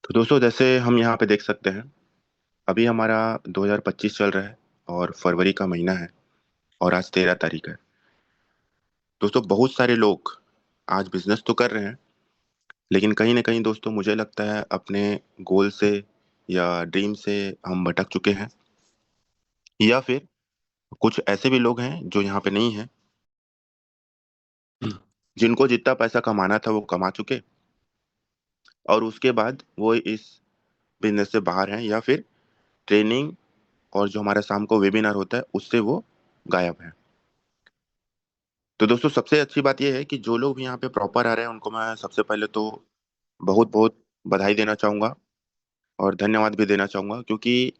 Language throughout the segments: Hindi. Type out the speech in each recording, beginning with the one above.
तो दोस्तों जैसे हम यहाँ पे देख सकते हैं। अभी हमारा 2025 चल रहा है और फरवरी का महीना है और आज 13 तारीख है। दोस्तों बहुत सारे लोग आज बिजनेस तो कर रहे हैं, लेकिन कहीं ना कहीं दोस्तों मुझे लगता है अपने गोल से या ड्रीम से हम भटक चुके हैं। या फिर कुछ ऐसे भी लोग हैं जो यहाँ पे नहीं हैं, जिनको जितना पैसा कमाना था वो कमा चुके और उसके बाद वो इस बिजनेस से बाहर हैं, या फिर ट्रेनिंग और जो हमारा शाम को वेबिनार होता है उससे वो गायब हैं। तो दोस्तों सबसे अच्छी बात यह है कि जो लोग भी यहाँ पे प्रॉपर आ रहे हैं उनको मैं सबसे पहले तो बहुत बहुत बधाई देना चाहूँगा और धन्यवाद भी देना चाहूँगा, क्योंकि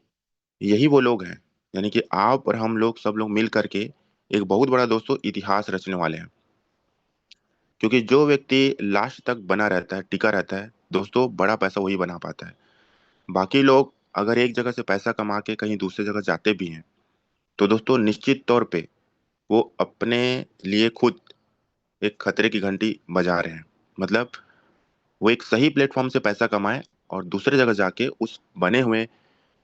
यही वो लोग हैं, यानी कि आप और हम लोग सब लोग मिल करके एक बहुत बड़ा दोस्तों इतिहास रचने वाले हैं। क्योंकि जो व्यक्ति लास्ट तक बना रहता है, टिका रहता है दोस्तों, बड़ा पैसा वही बना पाता है। बाकी लोग अगर एक जगह से पैसा कमा के कहीं दूसरी जगह जाते भी हैं तो दोस्तों निश्चित तौर पे वो अपने लिए खुद एक खतरे की घंटी बजा रहे हैं। मतलब वो एक सही प्लेटफॉर्म से पैसा कमाए और दूसरे जगह जाके उस बने हुए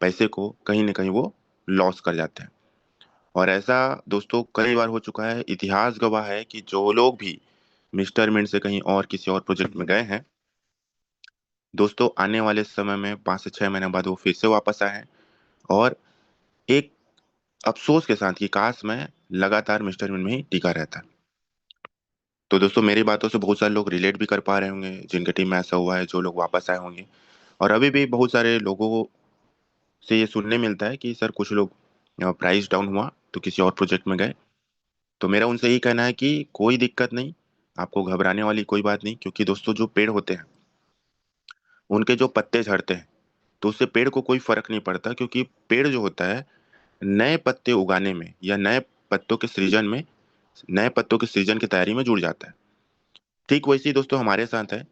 पैसे को कहीं ना कहीं वो लॉस कर जाते हैं। और ऐसा दोस्तों कई बार हो चुका है, इतिहास गवाह है कि जो लोग भी मिस्टर मिंट से कहीं और किसी और प्रोजेक्ट में गए हैं दोस्तों, आने वाले समय में 5 से 6 महीने बाद वो फिर से वापस आए हैं और एक अफसोस के साथ कि काश मैं लगातार मिस्टर मिंट में ही टिका रहता। तो दोस्तों मेरी बातों से बहुत सारे लोग रिलेट भी कर पा रहे होंगे, जिनके टीम में ऐसा हुआ है, जो लोग वापस आए होंगे। और अभी भी बहुत सारे लोगों से ये सुनने मिलता है कि सर कुछ लोग प्राइस डाउन हुआ तो किसी और प्रोजेक्ट में गए। तो मेरा उनसे यही कहना है कि कोई दिक्कत नहीं, आपको घबराने वाली कोई बात नहीं, क्योंकि दोस्तों जो पेड़ होते हैं उनके जो पत्ते झड़ते हैं तो उससे पेड़ को कोई फर्क नहीं पड़ता, क्योंकि पेड़ जो होता है नए पत्ते उगाने में या पत्तों के सृजन में नए पत्तों के सृजन की तैयारी में जुड़ जाता है। ठीक वैसे ही दोस्तों हमारे साथ है।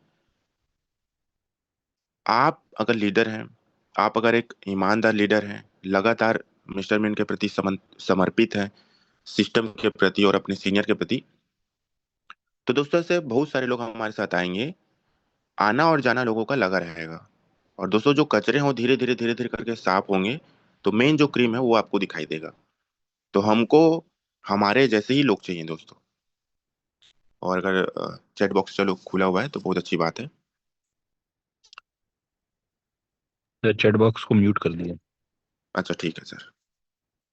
आप अगर लीडर हैं, आप अगर एक ईमानदार लीडर हैं, लगातार मिस्टर मिन के प्रति समर्पित हैं, सिस्टम के प्रति और अपने सीनियर के प्रति, तो दोस्तों ऐसे बहुत सारे लोग हमारे साथ आएंगे। आना और जाना लोगों का लगा रहेगा। और दोस्तों जो कचरे हों धीरे धीरे करके साफ होंगे, तो मेन जो क्रीम है वो आपको दिखाई देगा। तो हमको हमारे जैसे ही लोग चाहिए दोस्तों। और अगर चैट बॉक्स चलो खुला हुआ है तो बहुत अच्छी बात है। चैट बॉक्स को म्यूट कर दिया। अच्छा ठीक है सर।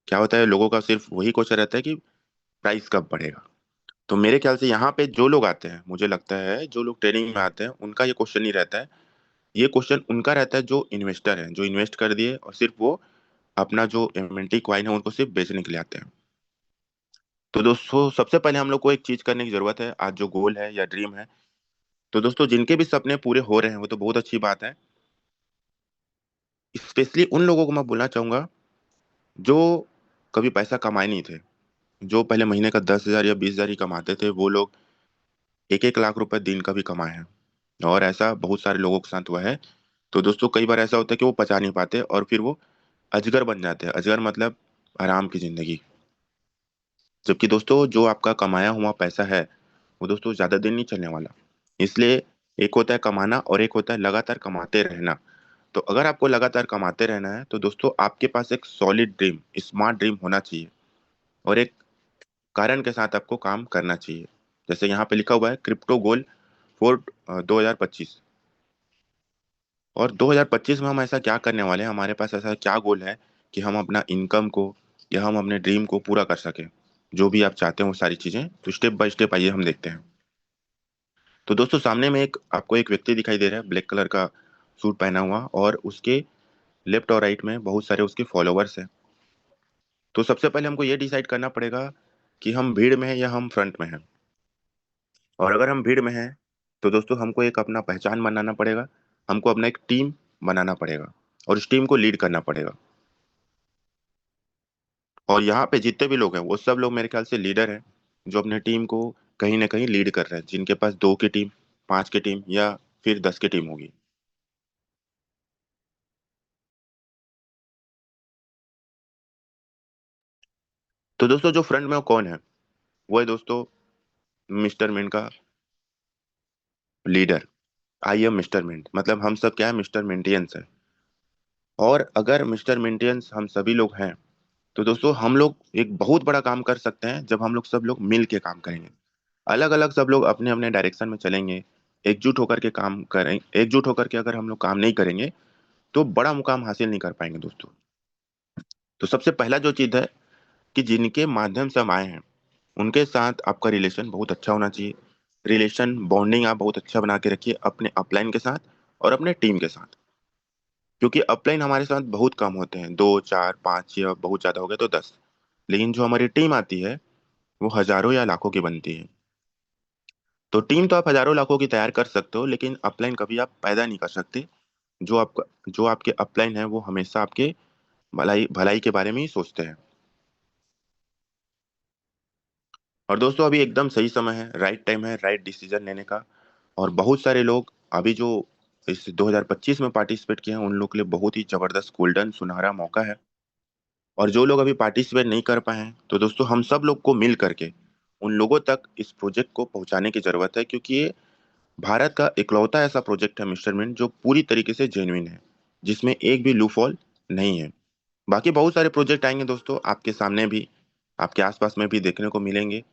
क्या होता है, लोगों का सिर्फ वही क्वेश्चन रहता है कि प्राइस कब बढ़ेगा। तो मेरे ख्याल से यहाँ पे जो लोग आते हैं, मुझे लगता है जो लोग ट्रेनिंग में आते हैं उनका ये क्वेश्चन नहीं रहता है। ये क्वेश्चन उनका रहता है जो इन्वेस्टर है, जो इन्वेस्ट कर दिए और सिर्फ वो अपना जो एमएनटी क्वाइन है उनको सिर्फ बेचने के लिए आते हैं। तो दोस्तों सबसे पहले हम लोग को एक चीज करने की जरूरत है, आज जो गोल है या ड्रीम है। तो दोस्तों जिनके भी सपने पूरे हो रहे हैं वो तो बहुत अच्छी बात है। स्पेशली उन लोगों को मैं बोलना चाहूंगा जो कभी पैसा कमाए नहीं थे, जो पहले महीने का 10,000 या 20,000 ही कमाते थे, वो लोग 1-1 लाख रुपए दिन का भी कमाए हैं। और ऐसा बहुत सारे लोगों के साथ हुआ है। तो दोस्तों कई बार ऐसा होता है कि वो पचा नहीं पाते और फिर वो अजगर बन जाते हैं। अजगर मतलब आराम की जिंदगी। जबकि दोस्तों जो आपका कमाया हुआ पैसा है वो दोस्तों ज्यादा दिन नहीं चलने वाला। इसलिए एक होता है कमाना और एक होता है लगातार कमाते रहना। तो अगर आपको लगातार कमाते रहना है तो दोस्तों आपके पास एक सॉलिड ड्रीम, स्मार्ट ड्रीम होना चाहिए और एक कारण के साथ आपको काम करना चाहिए। जैसे यहाँ पे लिखा हुआ है क्रिप्टो गोल फॉर 2025। और 2025 में हम ऐसा क्या करने वाले हैं, हमारे पास ऐसा क्या गोल है कि हम अपना इनकम को या हम अपने ड्रीम को पूरा कर सकें। जो भी आप चाहते हैं वो सारी चीजें तो स्टेप बाय स्टेप आइए हम देखते हैं। तो दोस्तों सामने में एक आपको एक व्यक्ति दिखाई दे रहा है, ब्लैक कलर का सूट पहना हुआ, और उसके लेफ्ट और राइट में बहुत सारे उसके फॉलोअर्स हैं। तो सबसे पहले हमको ये डिसाइड करना पड़ेगा कि हम भीड़ में हैं या हम फ्रंट में हैं। और अगर हम भीड़ में हैं तो दोस्तों हमको एक अपना पहचान बनाना पड़ेगा, हमको अपना एक टीम बनाना पड़ेगा और उस टीम को लीड करना पड़ेगा। और यहाँ पे जितने भी लोग हैं वो सब लोग मेरे ख्याल से लीडर हैं, जो अपने टीम को कहीं ना कहीं लीड कर रहे हैं, जिनके पास 2 की टीम, 5 की टीम या फिर 10 की टीम होगी। तो दोस्तों जो फ्रंट में वो कौन है, वो है दोस्तों मिस्टर मिन का लीडर। आई एम मिस्टर मिंट, मतलब हम सब क्या है, मिस्टर मिंटियंस है। और अगर मिस्टर मिंटियंस हम सभी लोग हैं, तो दोस्तों हम लोग एक बहुत बड़ा काम कर सकते हैं जब हम लोग सब लोग मिल के काम करेंगे। अलग अलग सब लोग अपने अपने डायरेक्शन में चलेंगे, एकजुट होकर के काम करें, एकजुट होकर के अगर हम लोग काम नहीं करेंगे तो बड़ा मुकाम हासिल नहीं कर पाएंगे दोस्तों। तो सबसे पहला जो चीज है कि जिनके माध्यम से हम आए हैं उनके साथ आपका रिलेशन बहुत अच्छा होना चाहिए। रिलेशन बॉन्डिंग आप बहुत अच्छा बना के रखिए अपने अपलाइन के साथ और अपने टीम के साथ। क्योंकि अपलाइन हमारे साथ बहुत कम होते हैं, 2 4 5 या बहुत ज्यादा हो गए तो 10, लेकिन जो हमारी टीम आती है वो हजारों या लाखों की बनती है। तो टीम तो आप हजारों लाखों की तैयार कर सकते हो, लेकिन अपलाइन कभी आप पैदा नहीं कर सकते। जो आपके अपलाइन है वो हमेशा आपके भलाई भलाई के बारे में ही सोचते हैं। और दोस्तों अभी एकदम सही समय है, राइट टाइम है राइट डिसीजन लेने का। और बहुत सारे लोग अभी जो इस 2025 में पार्टिसिपेट किए हैं उन लोग के लिए बहुत ही जबरदस्त गोल्डन सुनहरा मौका है। और जो लोग अभी पार्टिसिपेट नहीं कर पाए हैं, तो दोस्तों हम सब लोग को मिल करके उन लोगों तक इस प्रोजेक्ट को पहुंचाने की जरूरत है, क्योंकि ये भारत का इकलौता ऐसा प्रोजेक्ट है मिस्टर मिंट जो पूरी तरीके से जेन्युइन है, जिसमें एक भी लूफॉल नहीं है। बाकी बहुत सारे प्रोजेक्ट आएंगे दोस्तों आपके सामने भी, आपके आसपास में भी देखने को मिलेंगे,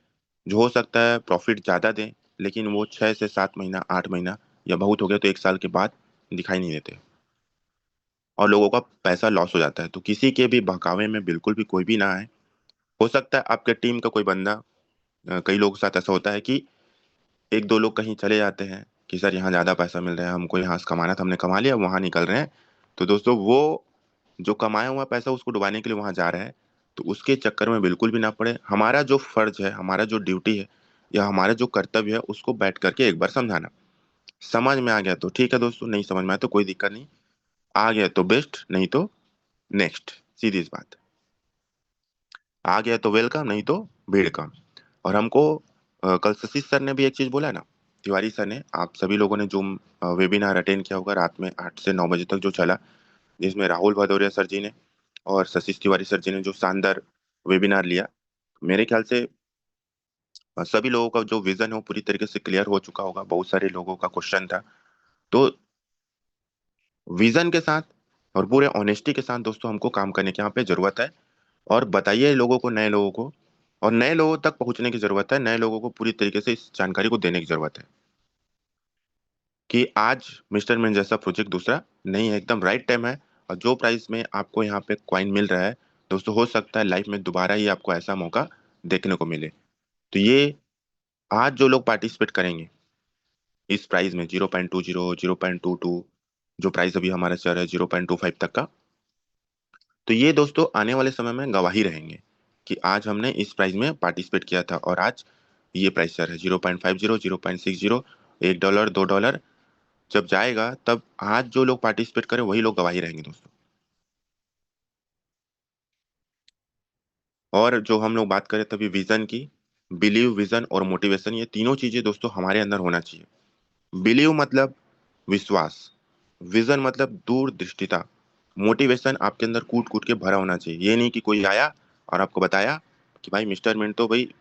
जो हो सकता है प्रॉफिट ज्यादा दें, लेकिन वो 6 से 7 महीना 8 महीना या बहुत हो गया तो 1 साल के बाद दिखाई नहीं देते और लोगों का पैसा लॉस हो जाता है। तो किसी के भी बहकावे में बिल्कुल भी कोई भी ना आए। हो सकता है आपके टीम का कोई बंदा, कई लोगों के साथ ऐसा होता है कि एक दो लोग कहीं चले जाते हैं कि सर यहाँ ज्यादा पैसा मिल रहा है, हमको यहाँ से कमाना था, हमने कमा लिया, वहां निकल रहे हैं। तो दोस्तों वो जो कमाया हुआ पैसा उसको डुबाने के लिए वहां जा रहा है, तो उसके चक्कर में बिल्कुल भी ना पड़े। हमारा जो फर्ज है, हमारा जो ड्यूटी है या हमारा जो कर्तव्य है उसको बैठ करके एक बार समझाना। समझ में आ गया तो ठीक है दोस्तों, नहीं समझ में आया तो कोई दिक्कत नहीं, आ गया तो बेस्ट, नहीं तो नेक्स्ट, सीधी सी बात। आ गया तो वेलकम, नहीं तो भीड़ कम। और हमको कल शशि सर ने भी एक चीज बोला ना, तिवारी सर ने, आप सभी लोगों ने जूम वेबिनार अटेंड किया होगा रात में 8 से 9 बजे तक जो चला, जिसमें राहुल भदौरिया सर जी ने और शशि तिवारी सर जी ने जो शानदार वेबिनार लिया। मेरे ख्याल से सभी लोगों का जो विजन है वो पूरी तरीके से क्लियर हो चुका होगा। बहुत सारे लोगों का क्वेश्चन था, तो विजन के साथ और पूरे ऑनेस्टी के साथ दोस्तों हमको काम करने की यहाँ पे जरूरत है। और बताइए लोगों को, नए लोगों को, और नए लोगों तक पहुंचने की जरूरत है, नए लोगों को पूरी तरीके से इस जानकारी को देने की जरूरत है कि आज मिस्टर मैन जैसा प्रोजेक्ट दूसरा नहीं है, एकदम राइट टाइम है। और जो प्राइस में आपको यहाँ पे क्वाइन मिल रहा है दोस्तों, हो सकता है लाइफ में दोबारा ही आपको ऐसा मौका देखने को मिले। तो ये आज जो लोग पार्टिसिपेट करेंगे इस प्राइस में 0.20 0.22, जो प्राइस अभी हमारा चल रहा है 0.25 तक का, तो ये दोस्तों आने वाले समय में गवाही रहेंगे कि आज हमने इस प्राइस में पार्टिसिपेट किया था और आज ये प्राइस चल रहा है 0.50 0.60, $1 $2। जब जाएगा तब आज जो लोग पार्टिसिपेट करें वही लोग गवाही रहेंगे दोस्तों। और जो हम लोग बात करें तभी विजन की, बिलीव, विजन और मोटिवेशन, ये तीनों चीजें दोस्तों हमारे अंदर होना चाहिए। बिलीव मतलब विश्वास, विजन मतलब दूरदृष्टिता, मोटिवेशन आपके अंदर कूट कूट के भरा होना चाहिए। ये नहीं कि कोई आया और आपको बताया कि भाई मिस्टर मिंट तो भाई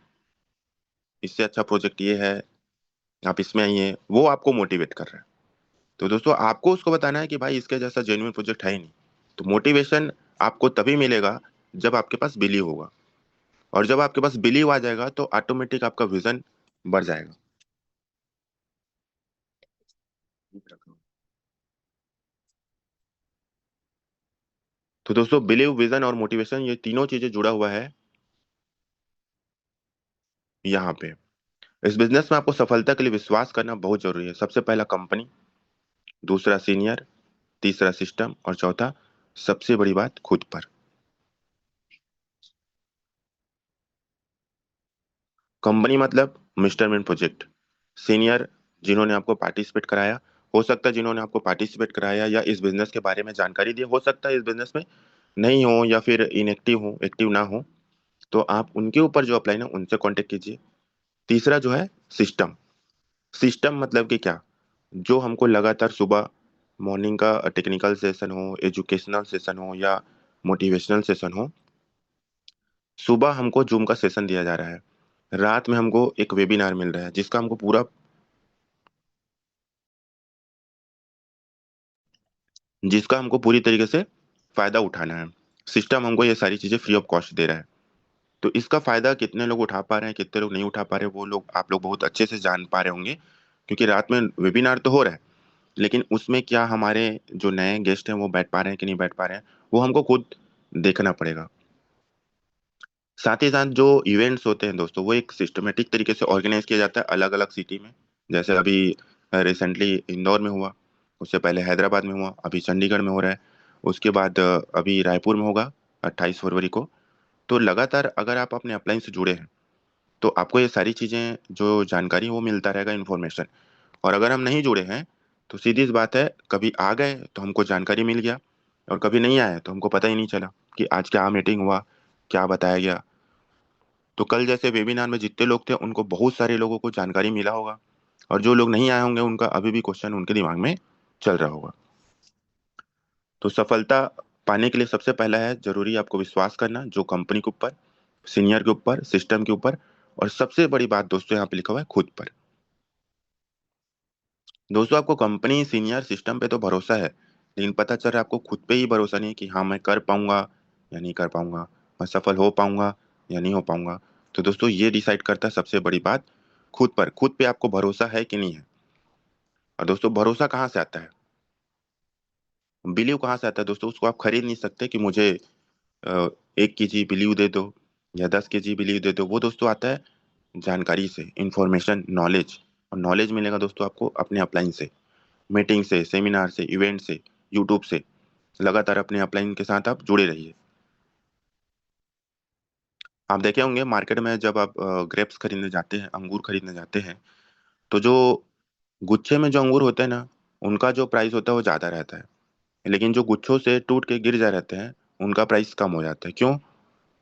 इससे अच्छा प्रोजेक्ट ये है, आप इसमें आइए, वो आपको मोटिवेट कर रहा है। तो दोस्तों आपको उसको बताना है कि भाई इसके जैसा जेन्युइन प्रोजेक्ट है ही नहीं। तो मोटिवेशन आपको तभी मिलेगा जब आपके पास बिलीव होगा, और जब आपके पास बिलीव आ जाएगा तो ऑटोमेटिक आपका विजन बढ़ जाएगा। तो दोस्तों बिलीव, विजन और मोटिवेशन, ये तीनों चीजें जुड़ा हुआ है यहाँ पे। इस बिजनेस में आपको सफलता के लिए विश्वास करना बहुत जरूरी है। सबसे पहला कंपनी, दूसरा सीनियर, तीसरा सिस्टम, और चौथा सबसे बड़ी बात खुद पर। कंपनी मतलब मिस्टर मिन प्रोजेक्ट, सीनियर जिन्होंने आपको पार्टिसिपेट कराया, हो सकता है जिन्होंने आपको पार्टिसिपेट कराया या इस बिजनेस के बारे में जानकारी दी, हो सकता है इस बिजनेस में नहीं हो या फिर इनएक्टिव हो, एक्टिव ना हो, तो आप उनके ऊपर जो अपलाइन है उनसे कांटेक्ट कीजिए। तीसरा जो है सिस्टम, सिस्टम मतलब कि क्या, जो हमको लगातार सुबह मॉर्निंग का टेक्निकल सेशन हो, एजुकेशनल सेशन हो या मोटिवेशनल सेशन हो, सुबह हमको जूम का सेशन दिया जा रहा है, रात में हमको एक वेबिनार मिल रहा है जिसका हमको पूरा जिसका हमको पूरी तरीके से फायदा उठाना है। सिस्टम हमको ये सारी चीजें फ्री ऑफ कॉस्ट दे रहा है। तो इसका फायदा कितने लोग उठा पा रहे हैं, कितने लोग नहीं उठा पा रहे हैं, वो लोग आप लोग बहुत अच्छे से जान पा रहे होंगे, क्योंकि रात में वेबिनार तो हो रहा है, लेकिन उसमें क्या हमारे जो नए गेस्ट हैं वो बैठ पा रहे हैं कि नहीं बैठ पा रहे हैं, वो हमको खुद देखना पड़ेगा। साथ ही साथ जो इवेंट्स होते हैं दोस्तों, वो एक सिस्टमेटिक तरीके से ऑर्गेनाइज किया जाता है अलग अलग सिटी में। जैसे अभी रिसेंटली इंदौर में हुआ, उससे पहले हैदराबाद में हुआ, अभी चंडीगढ़ में हो रहा है, उसके बाद अभी रायपुर में होगा 28 फरवरी को। तो लगातार अगर आप अपने अपलाइन से जुड़े हैं तो आपको ये सारी चीज़ें जो जानकारी है वो मिलता रहेगा, इन्फॉर्मेशन। और अगर हम नहीं जुड़े हैं तो सीधी सी बात है, कभी आ गए तो हमको जानकारी मिल गया, और कभी नहीं आए तो हमको पता ही नहीं चला कि आज क्या मीटिंग हुआ, क्या बताया गया। तो कल जैसे वेबिनार में जितने लोग थे उनको बहुत सारे लोगों को जानकारी मिला होगा, और जो लोग नहीं आए होंगे उनका अभी भी क्वेश्चन उनके दिमाग में चल रहा होगा। तो सफलता पाने के लिए सबसे पहला है जरूरी आपको विश्वास करना, जो कंपनी के ऊपर, सीनियर के ऊपर, सिस्टम के ऊपर, और सबसे बड़ी बात दोस्तों यहाँ पे लिखा हुआ है खुद पर। दोस्तों आपको कंपनी, सीनियर, सिस्टम पे तो भरोसा है, लेकिन पता चल रहा है आपको खुद पे ही भरोसा नहीं है कि हाँ मैं कर पाऊंगा या नहीं कर पाऊंगा, मैं सफल हो पाऊंगा या नहीं हो पाऊंगा। तो दोस्तों ये डिसाइड करता है सबसे बड़ी बात खुद पर, खुद पे आपको भरोसा है कि नहीं है। और दोस्तों भरोसा कहाँ से आता है, बिलीव कहाँ से आता है दोस्तों, उसको आप खरीद नहीं सकते कि मुझे 1 केजी बिलीव दे दो या 10 केजी बिलीव दे दो। वो दोस्तों आता है जानकारी से, इंफॉर्मेशन, नॉलेज। और नॉलेज मिलेगा दोस्तों आपको अपने अपलाइन से, मीटिंग से, सेमिनार से, इवेंट से, यूट्यूब से। लगातार अपने अपलाइन के साथ आप जुड़े रहिए। आप देखे होंगे मार्केट में जब आप ग्रेप्स खरीदने जाते हैं, अंगूर खरीदने जाते हैं, तो जो गुच्छे में जो अंगूर होते हैं ना, उनका जो प्राइस होता है वो ज्यादा रहता है, लेकिन जो गुच्छों से टूट के गिर जा रहते हैं उनका प्राइस कम हो जाता है। क्यों?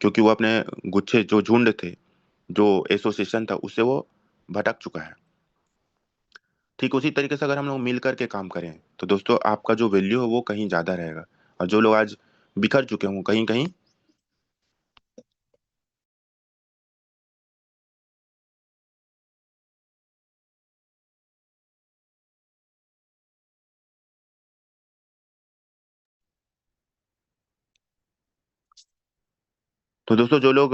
क्योंकि वो अपने गुच्छे, जो झुंड थे, जो एसोसिएशन था, उससे वो भटक चुका है। ठीक उसी तरीके से अगर हम लोग मिल करके काम करें तो दोस्तों आपका जो वैल्यू है वो कहीं ज्यादा रहेगा। और जो लोग आज बिखर चुके हों कहीं कहीं, तो दोस्तों जो लोग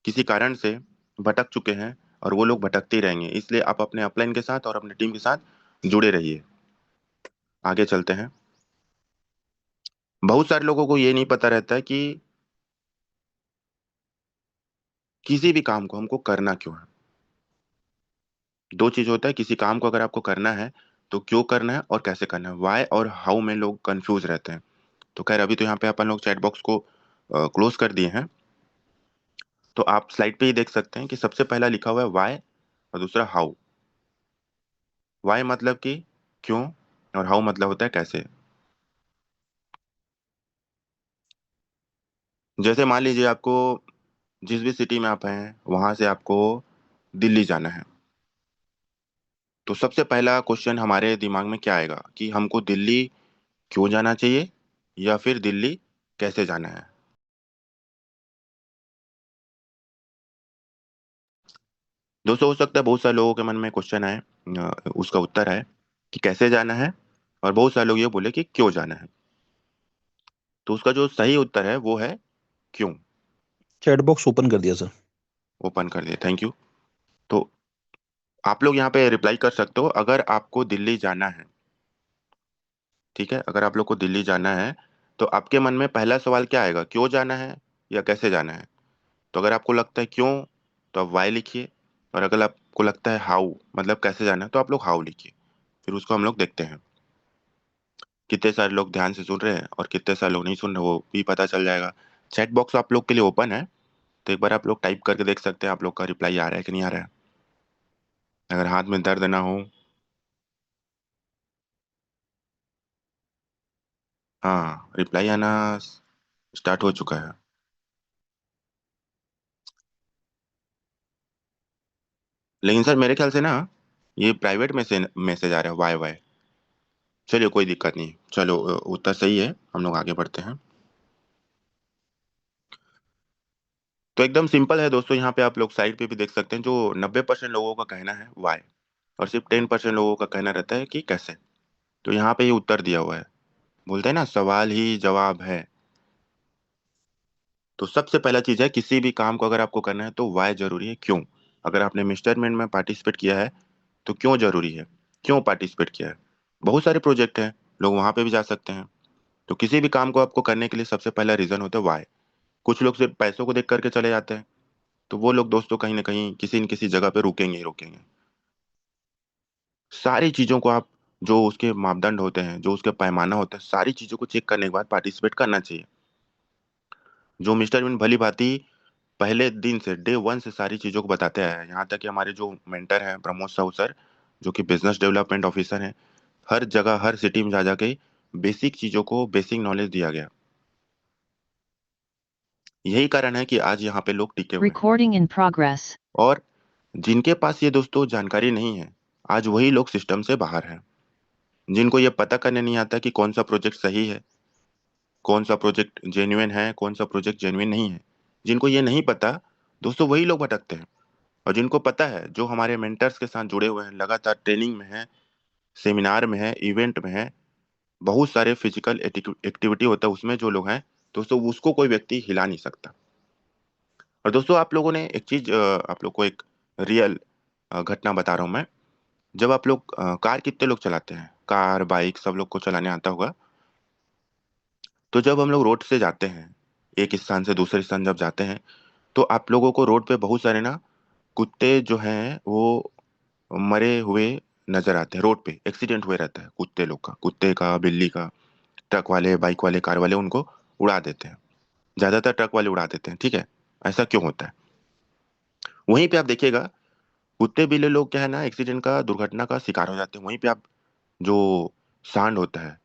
किसी कारण से भटक चुके हैं, और वो लोग भटकते ही रहेंगे, इसलिए आप अपने अपलाइन के साथ और अपने टीम के साथ जुड़े रहिए। आगे चलते हैं। बहुत सारे लोगों को ये नहीं पता रहता है कि किसी भी काम को हमको करना क्यों है। दो चीज होता है, किसी काम को अगर आपको करना है तो क्यों करना है और कैसे करना है, वाई और हाउ में लोग कंफ्यूज रहते हैं। तो खैर अभी तो यहाँ पे अपन लोग चैट बॉक्स को क्लोज कर दिए हैं, तो आप स्लाइड पे ही देख सकते हैं कि सबसे पहला लिखा हुआ है वाई, और दूसरा हाउ। वाई मतलब कि क्यों, और हाउ मतलब होता है कैसे। जैसे मान लीजिए आपको जिस भी सिटी में आप हैं वहां से आपको दिल्ली जाना है, तो सबसे पहला क्वेश्चन हमारे दिमाग में क्या आएगा कि हमको दिल्ली क्यों जाना चाहिए, या फिर दिल्ली कैसे जाना है। दोस्तों हो सकता है बहुत सारे लोगों के मन में क्वेश्चन आए, उसका उत्तर है कि कैसे जाना है, और बहुत सारे लोग ये बोले कि क्यों जाना है। तो उसका जो सही उत्तर है वो है क्यों। चैट बॉक्स ओपन कर दिया सर। ओपन कर दिया, थैंक यू। तो आप लोग यहाँ पे रिप्लाई कर सकते हो अगर आपको दिल्ली जाना है। ठीक है, अगर आप लोग को दिल्ली जाना है तो आपके मन में पहला सवाल क्या आएगा, क्यों जाना है या कैसे जाना है। तो अगर आपको लगता है क्यों तो आप वाई लिखिए, और अगर आपको लगता है हाउ मतलब कैसे जाना है तो आप लोग हाउ लिखिए। फिर उसको हम लोग देखते हैं कितने सारे लोग ध्यान से सुन रहे हैं और कितने सारे लोग नहीं सुन रहे, वो भी पता चल जाएगा। चैट बॉक्स आप लोग के लिए ओपन है, तो एक बार आप लोग टाइप करके देख सकते हैं आप लोग का रिप्लाई आ रहा है कि नहीं आ रहा है। अगर हाथ में दर्द ना हो। हाँ, रिप्लाई आना स्टार्ट हो चुका है। लेकिन सर मेरे ख्याल से ना ये प्राइवेट में से मैसेज आ रहा है, वाई वाई। चलिए कोई दिक्कत नहीं, चलो उत्तर सही है, हम लोग आगे बढ़ते हैं। तो एकदम सिंपल है दोस्तों, यहाँ पे आप लोग साइड पे भी देख सकते हैं, जो 90% लोगों का कहना है वाई, और सिर्फ 10% लोगों का कहना रहता है कि कैसे। तो यहाँ पे ये उत्तर दिया हुआ है। बोलते हैं ना, सवाल ही जवाब है। तो सबसे पहला चीज है, किसी भी काम को अगर आपको करना है तो वाई जरूरी है, क्यों। अगर आपने मिस्टर मिंट में पार्टिसिपेट किया है तो क्यों जरूरी है, क्यों पार्टिसिपेट किया है। बहुत सारे प्रोजेक्ट हैं, लोग वहां पे भी जा सकते हैं। तो किसी भी काम को आपको करने के लिए सबसे पहला रीजन होता है वाई। कुछ लोग सिर्फ पैसों को देख करके चले जाते हैं, तो वो लोग दोस्तों कहीं ना कहीं किसी न किसी जगह पे रुकेंगे ही रुकेंगे। सारी चीजों को आप, जो उसके मापदंड होते हैं, जो उसके पैमाना होता है, सारी चीजों को चेक करने के बाद पार्टिसिपेट करना चाहिए। जो मिस्टर बिन भली भांति पहले दिन से, डे वन से सारी चीजों को बताते हैं, यहाँ तक कि हमारे जो मेंटर हैं प्रमोद साहू सर, जो कि बिजनेस डेवलपमेंट ऑफिसर हैं, हर जगह हर सिटी में जा जाके बेसिक चीजों को बेसिक नॉलेज दिया गया। यही कारण है कि आज यहाँ पे लोग टिके हुए हैं। Recording in progress. और जिनके पास ये दोस्तों जानकारी नहीं है, आज वही लोग सिस्टम से बाहर हैं। जिनको ये पता करने नहीं आता कि कौन सा प्रोजेक्ट सही है, कौन सा प्रोजेक्ट जेन्युइन है, कौन सा प्रोजेक्ट जेन्युइन नहीं है, जिनको ये नहीं पता दोस्तों, वही लोग भटकते हैं। और जिनको पता है, जो हमारे मेंटर्स के साथ जुड़े हुए हैं, लगातार ट्रेनिंग में है, सेमिनार में है, इवेंट में है, बहुत सारे फिजिकल एक्टिविटी होता है उसमें जो लोग हैं दोस्तों, उसको कोई व्यक्ति हिला नहीं सकता। और दोस्तों, आप लोगों ने एक चीज, आप लोग को एक रियल घटना बता रहा हूं मैं। जब आप लोग कार, कितने लोग चलाते हैं कार, बाइक, सब लोग को चलाने आता होगा। तो जब हम लोग रोड से जाते हैं, एक स्थान से दूसरे स्थान जब जाते हैं, तो आप लोगों को रोड पे बहुत सारे ना कुत्ते जो हैं वो मरे हुए नजर आते हैं। रोड पे एक्सीडेंट हुए रहता है कुत्ते लोग का, कुत्ते का, बिल्ली का। ट्रक वाले, बाइक वाले, कार वाले उनको उड़ा देते हैं। ज्यादातर ट्रक वाले उड़ा देते हैं, ठीक है। ऐसा क्यों होता है? वहीं पे आप देखिएगा, कुत्ते बिल्ली लोग क्या है ना, एक्सीडेंट का, दुर्घटना का शिकार हो जाते हैं। वहीं पे आप, जो सांड होता है,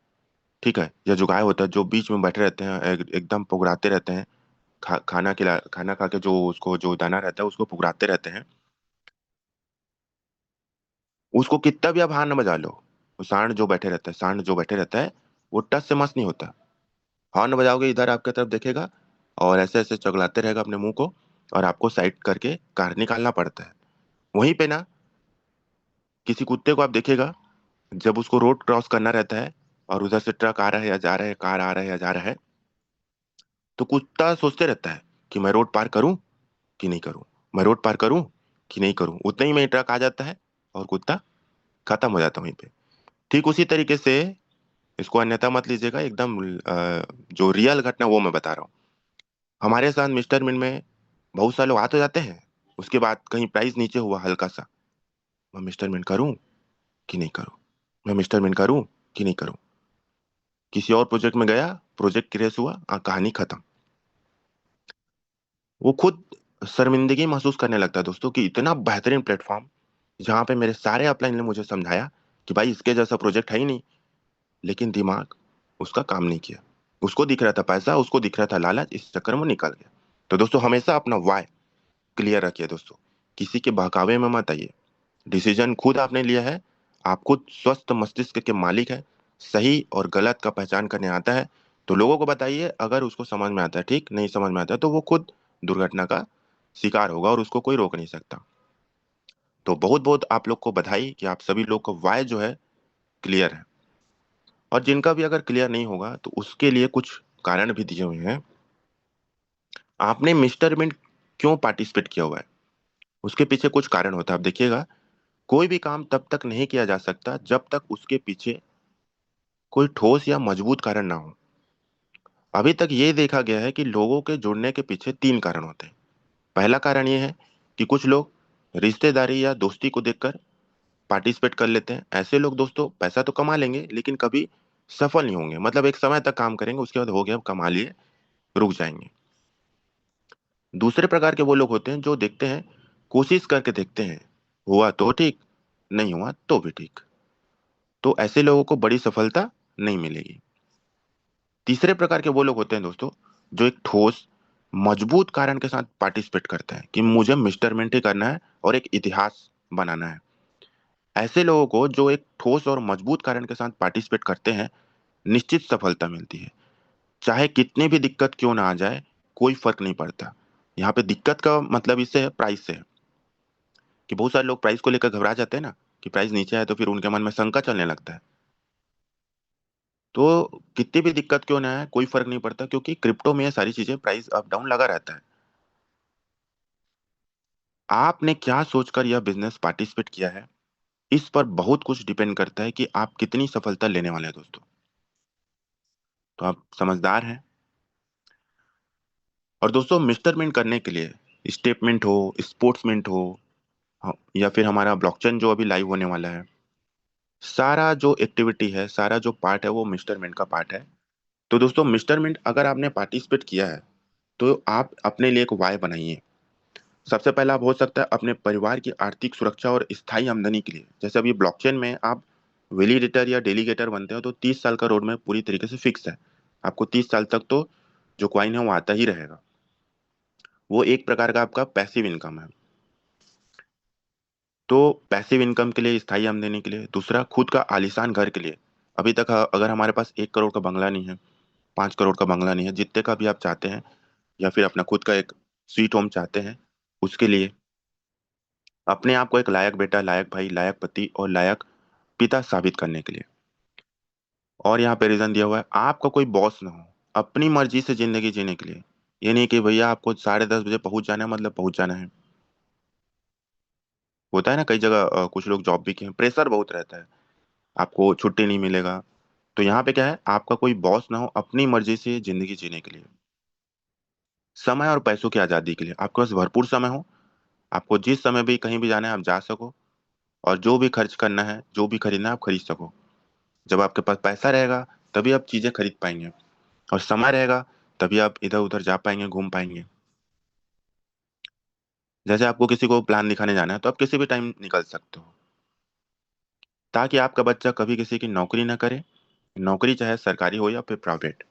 ठीक है, या जो गाय होता है, जो बीच में बैठे रहते हैं, एकदम पुगराते रहते हैं, खाना खा के जो उसको जो दाना रहता है उसको पुगराते रहते हैं। उसको कितना भी आप हार न बजा लो, वो सांड जो बैठे रहता है, सांड जो बैठे रहता है, वो टस से मस नहीं होता। हॉर्न बजाओगे, इधर आपके तरफ देखेगा और ऐसे ऐसे चगलाते रहेगा अपने मुंह को, और आपको साइड करके कार निकालना पड़ता है। वहीं पे ना, किसी कुत्ते को आप देखेगा, जब उसको रोड क्रॉस करना रहता है और उधर से ट्रक आ रहा है या जा रहा है, कार आ रहा है या जा रहा है, तो कुत्ता सोचते रहता है कि मैं रोड पार करूं कि नहीं करूं, मैं रोड पार करूं कि नहीं करूं। उतने ही में ट्रक आ जाता है और कुत्ता खत्म हो जाता है वहीं पे। ठीक उसी तरीके से, इसको अन्यथा मत लीजिएगा, एकदम जो रियल घटना वो मैं बता रहा हूँ। हमारे साथ मिस्टर मिन में बहुत सारे लोग आ तो जाते हैं, उसके बाद कहीं प्राइस नीचे हुआ हल्का सा, मैं मिस्टर मिन करूं कि नहीं करूं, मैं मिस्टर मिन करूं कि नहीं करूं। किसी और प्रोजेक्ट में गया, प्रोजेक्ट क्रेश हुआ, कहानी खत्म। वो खुद शर्मिंदगी महसूस करने लगता है दोस्तों, कि इतना बेहतरीन प्लेटफॉर्म, जहां पे मेरे सारे अपलाइन ने मुझे समझाया कि भाई इसके जैसा प्रोजेक्ट है ही नहीं, लेकिन दिमाग उसका काम नहीं किया। उसको दिख रहा था पैसा, उसको दिख रहा था लालच, इस चक्कर में निकल गया। तो दोस्तों, हमेशा अपना वाई क्लियर रखिए दोस्तों, किसी के बहकावे में मत आइए। डिसीजन खुद आपने लिया है, आप खुद स्वस्थ मस्तिष्क के मालिक हैं। सही और गलत का पहचान करने आता है तो लोगों को बताइए, अगर उसको समझ में आता है ठीक, नहीं समझ में आता है तो वो खुद दुर्घटना का शिकार होगा और उसको कोई रोक नहीं सकता। तो बहुत बहुत आप लोग को बधाई कि आप सभी लोग को वाई जो है क्लियर है। और जिनका भी अगर क्लियर नहीं होगा तो उसके लिए कुछ कारण भी दिए हुए हैं। आपने मिस्टर मिंट क्यों पार्टिसिपेट किया हुआ है, उसके पीछे कुछ कारण होता है। आप देखिएगा, कोई भी काम तब तक नहीं किया जा सकता जब तक उसके पीछे कोई ठोस या मजबूत कारण ना हो। अभी तक ये देखा गया है कि लोगों के जुड़ने के पीछे तीन कारण होते हैं। पहला कारण ये है कि कुछ लोग रिश्तेदारी या दोस्ती को देखकर पार्टिसिपेट कर लेते हैं। ऐसे लोग दोस्तों पैसा तो कमा लेंगे लेकिन कभी सफल नहीं होंगे, मतलब एक समय तक काम करेंगे, उसके बाद हो गया कमा लिए, रुक जाएंगे। दूसरे प्रकार के वो लोग होते हैं जो देखते हैं, कोशिश करके देखते हैं, हुआ तो ठीक, नहीं हुआ तो भी ठीक। तो ऐसे लोगों को बड़ी सफलता नहीं मिलेगी। तीसरे प्रकार के वो लोग होते हैं दोस्तों, जो एक ठोस मजबूत कारण के साथ पार्टिसिपेट करते हैं कि मुझे मिस्टरमेंट ही करना है और एक इतिहास बनाना है। ऐसे लोगों को, जो एक ठोस और मजबूत कारण के साथ पार्टिसिपेट करते हैं, निश्चित सफलता मिलती है। चाहे कितनी भी दिक्कत क्यों ना आ जाए, कोई फर्क नहीं पड़ता। यहाँ पे दिक्कत का मतलब इससे है, प्राइस से है, कि बहुत सारे लोग प्राइस को लेकर घबरा जाते हैं ना, कि प्राइस नीचे आए तो फिर उनके मन में शंका चलने लगता है। तो कितनी भी दिक्कत क्यों ना आए कोई फर्क नहीं पड़ता, क्योंकि क्रिप्टो में ये सारी चीजें प्राइस अप डाउन लगा रहता है। आपने क्या सोचकर यह बिजनेस पार्टिसिपेट किया है, इस पर बहुत कुछ डिपेंड करता है कि आप कितनी सफलता लेने वाले हैं दोस्तों। तो आप समझदार हैं। और दोस्तों मिस्टरमेंट करने के लिए स्टेटमेंट हो, स्पोर्ट्समेंट हो, या फिर हमारा ब्लॉकचेन जो अभी लाइव होने वाला है, सारा जो एक्टिविटी है, सारा जो पार्ट है वो मिस्टरमेंट का पार्ट है। तो दोस्तों मिस्टरमेंट अगर आपने पार्टिसिपेट किया है तो आप अपने लिए एक वाय बनाइए। सबसे पहला आप हो सकता है अपने परिवार की आर्थिक सुरक्षा और स्थायी आमदनी के लिए। जैसे अभी ब्लॉकचेन में आप वैलिडेटर या डेलीगेटर बनते हो तो 30 साल का रोड मैप पूरी तरीके से फिक्स है। आपको 30 साल तक तो जो क्वाइन है वो आता ही रहेगा। वो एक प्रकार का आपका पैसिव इनकम है। तो पैसिव इनकम के लिए, स्थायी आमदनी के लिए। दूसरा, खुद का आलीशान घर के लिए। अभी तक अगर हमारे पास 1 करोड़ का बंगला नहीं है, 5 करोड़ का बंगला नहीं है, जितने का भी आप चाहते हैं, या फिर अपना खुद का एक स्वीट होम चाहते हैं, उसके लिए अपने आप को एक लायक बेटा, लायक भाई, लायक पति और लायक पिता साबित करने के लिए। और यहाँ पे रीजन दिया हुआ है, आपका कोई बॉस ना हो, अपनी मर्जी से जिंदगी जीने के लिए। ये नहीं कि भैया आपको 10:30 बजे पहुंच जाना है मतलब पहुंच जाना है। होता है ना कई जगह, कुछ लोग जॉब भी किए हैं, प्रेशर बहुत रहता है, आपको छुट्टी नहीं मिलेगा। तो यहाँ पे क्या है, आपका कोई बॉस ना हो, अपनी मर्जी से जिंदगी जीने के लिए। समय और पैसों की आजादी के लिए, आपके पास भरपूर समय हो, आपको जिस समय भी कहीं भी जाना है आप जा सको, और जो भी खर्च करना है, जो भी खरीदना है आप खरीद सको। जब आपके पास पैसा रहेगा तभी आप चीजें खरीद पाएंगे, और समय रहेगा तभी आप इधर उधर जा पाएंगे, घूम पाएंगे। जैसे आपको किसी को प्लान दिखाने जाना है तो आप किसी भी टाइम निकल सकते हो, ताकि आपका बच्चा कभी किसी की नौकरी ना करे, नौकरी चाहे सरकारी हो या फिर प्राइवेट।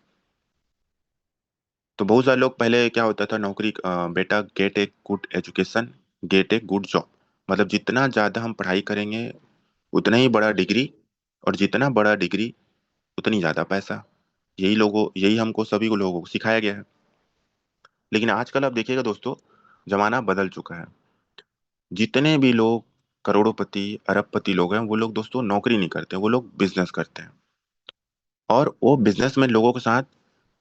तो बहुत सारे लोग, पहले क्या होता था नौकरी, बेटा gate a good education, gate a good job. मतलब जितना ज्यादा हम पढ़ाई करेंगे उतना ही बड़ा डिग्री, और जितना बड़ा डिग्री उतनी ज्यादा पैसा। यही हमको सभी को लोगों को सिखाया गया है। लेकिन आजकल आप देखिएगा दोस्तों, जमाना बदल चुका है। जितने भी लोग करोड़ोंपति, अरबपति लोग हैं, वो लोग दोस्तों नौकरी नहीं करते, वो लोग बिजनेस करते हैं। और वो बिजनेस में लोगों के साथ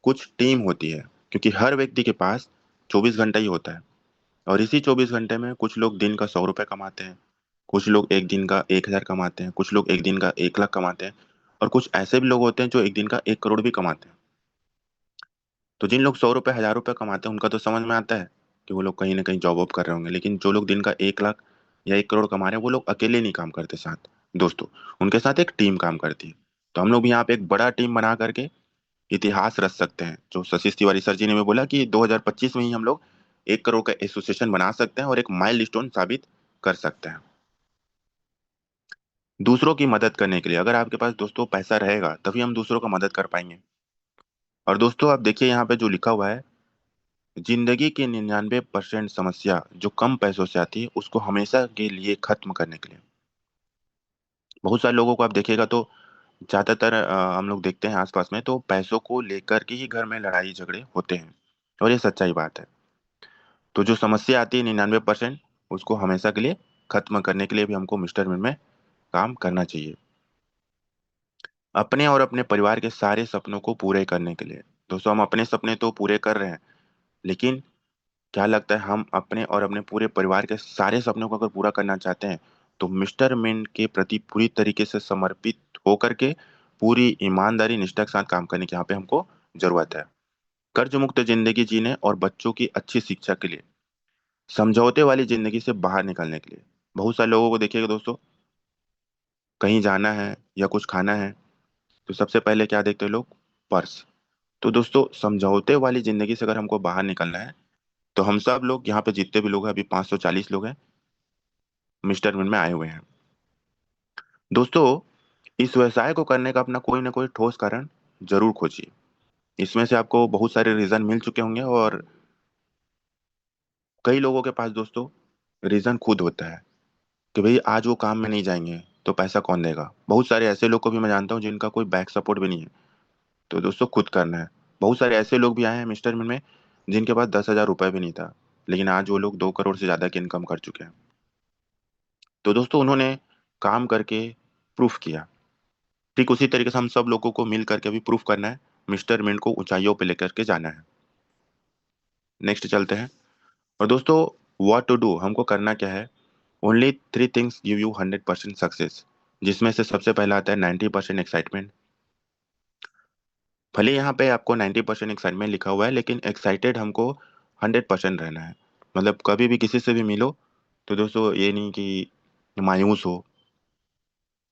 कुछ टीम होती है, क्योंकि हर व्यक्ति के पास 24 घंटा ही होता है। और इसी 24 घंटे में कुछ लोग दिन का 100 रुपये कमाते हैं, कुछ लोग एक दिन का 1,000 कमाते हैं, कुछ लोग एक दिन का 1 लाख कमाते हैं, और कुछ ऐसे भी लोग होते हैं जो एक दिन का 1 करोड़ भी कमाते हैं। तो जिन लोग 100 रुपये, 1,000 रुपये कमाते हैं, उनका तो समझ में आता है कि वो लोग कहीं ना कहीं जॉब वॉब कर रहे होंगे। लेकिन जो लोग दिन का 1 लाख या 1 करोड़ कमा रहे हैं, वो लोग अकेले नहीं काम करते साथ, दोस्तों, उनके साथ एक टीम काम करती है। तो हम लोग भी यहाँ पे एक बड़ा टीम बना करके इतिहास रच सकते हैं। जो सतीश तिवारी सर जी ने भी बोला कि 2025 में ही हम लोग 1 करोड़ का एसोसिएशन बना सकते हैं और एक माइल स्टोन साबित कर सकते हैं। दूसरों की मदद करने के लिए, अगर आपके पास दोस्तों पैसा रहेगा तभी हम दूसरों का मदद कर पाएंगे। और दोस्तों आप देखिए यहाँ पे जो लिखा हुआ है, जिंदगी की 99% समस्या जो कम पैसों से आती है उसको हमेशा के लिए खत्म करने के लिए। बहुत सारे लोगों को आप देखिएगा तो ज्यादातर हम लोग देखते हैं आसपास में, तो पैसों को लेकर के ही घर में लड़ाई झगड़े होते हैं। और ये सच्चाई बात है। तो जो समस्या आती है 99%, उसको हमेशा के लिए खत्म करने के लिए भी हमको मिस्टर मिन में काम करना चाहिए, अपने और अपने परिवार के सारे सपनों को पूरे करने के लिए। दोस्तों हम अपने सपने तो पूरे कर रहे हैं, लेकिन क्या लगता है, हम अपने और अपने पूरे परिवार के सारे सपनों को अगर पूरा करना चाहते हैं तो मिस्टर मिन के प्रति पूरी तरीके से समर्पित होकर के पूरी ईमानदारी निष्ठा के साथ काम करने की यहाँ पे हमको जरूरत है। कर्ज मुक्त जिंदगी जीने और बच्चों की अच्छी शिक्षा के लिए, समझौते वाली जिंदगी से बाहर निकलने के लिए। बहुत सारे लोगों को देखिएगा दोस्तों, कहीं जाना है या कुछ खाना है तो सबसे पहले क्या देखते हैं लोग, पर्स। तो दोस्तों समझौते वाली जिंदगी से अगर हमको बाहर निकलना है तो हम सब लोग यहाँ पे जितने भी लोग हैं, अभी 540 लोग हैं, मिस्टर मिन में आए हुए हैं। दोस्तों इस व्यवसाय को करने का अपना कोई ना कोई ठोस कारण जरूर खोजिए। इसमें से आपको बहुत सारे रीजन मिल चुके होंगे, और कई लोगों के पास दोस्तों रीजन खुद होता है कि भाई आज वो काम में नहीं जाएंगे तो पैसा कौन देगा। बहुत सारे ऐसे लोग को भी मैं जानता हूँ जिनका कोई बैक सपोर्ट भी नहीं है, तो दोस्तों खुद करना है। बहुत सारे ऐसे लोग भी आए हैं मिस्टर मिन में जिनके पास 10,000 रुपये भी नहीं था, लेकिन आज वो लोग 2 करोड़ से ज्यादा की इनकम कर चुके हैं। तो दोस्तों उन्होंने काम करके प्रूफ किया। ठीक उसी तरीके से हम सब लोगों को मिल करके भी प्रूफ करना है, मिस्टर मिंट को ऊंचाइयों पे लेकर के जाना है। नेक्स्ट चलते हैं। और दोस्तों, व्हाट टू डू, हमको करना क्या है? Only three things give you 100% success, जिसमें से सबसे पहला आता है 90% एक्साइटमेंट। भले यहाँ पे आपको 90% एक्साइटमेंट लिखा हुआ है, लेकिन एक्साइटेड हमको 100% रहना है। मतलब कभी भी किसी से भी मिलो तो दोस्तों ये नहीं कि मायूस हो,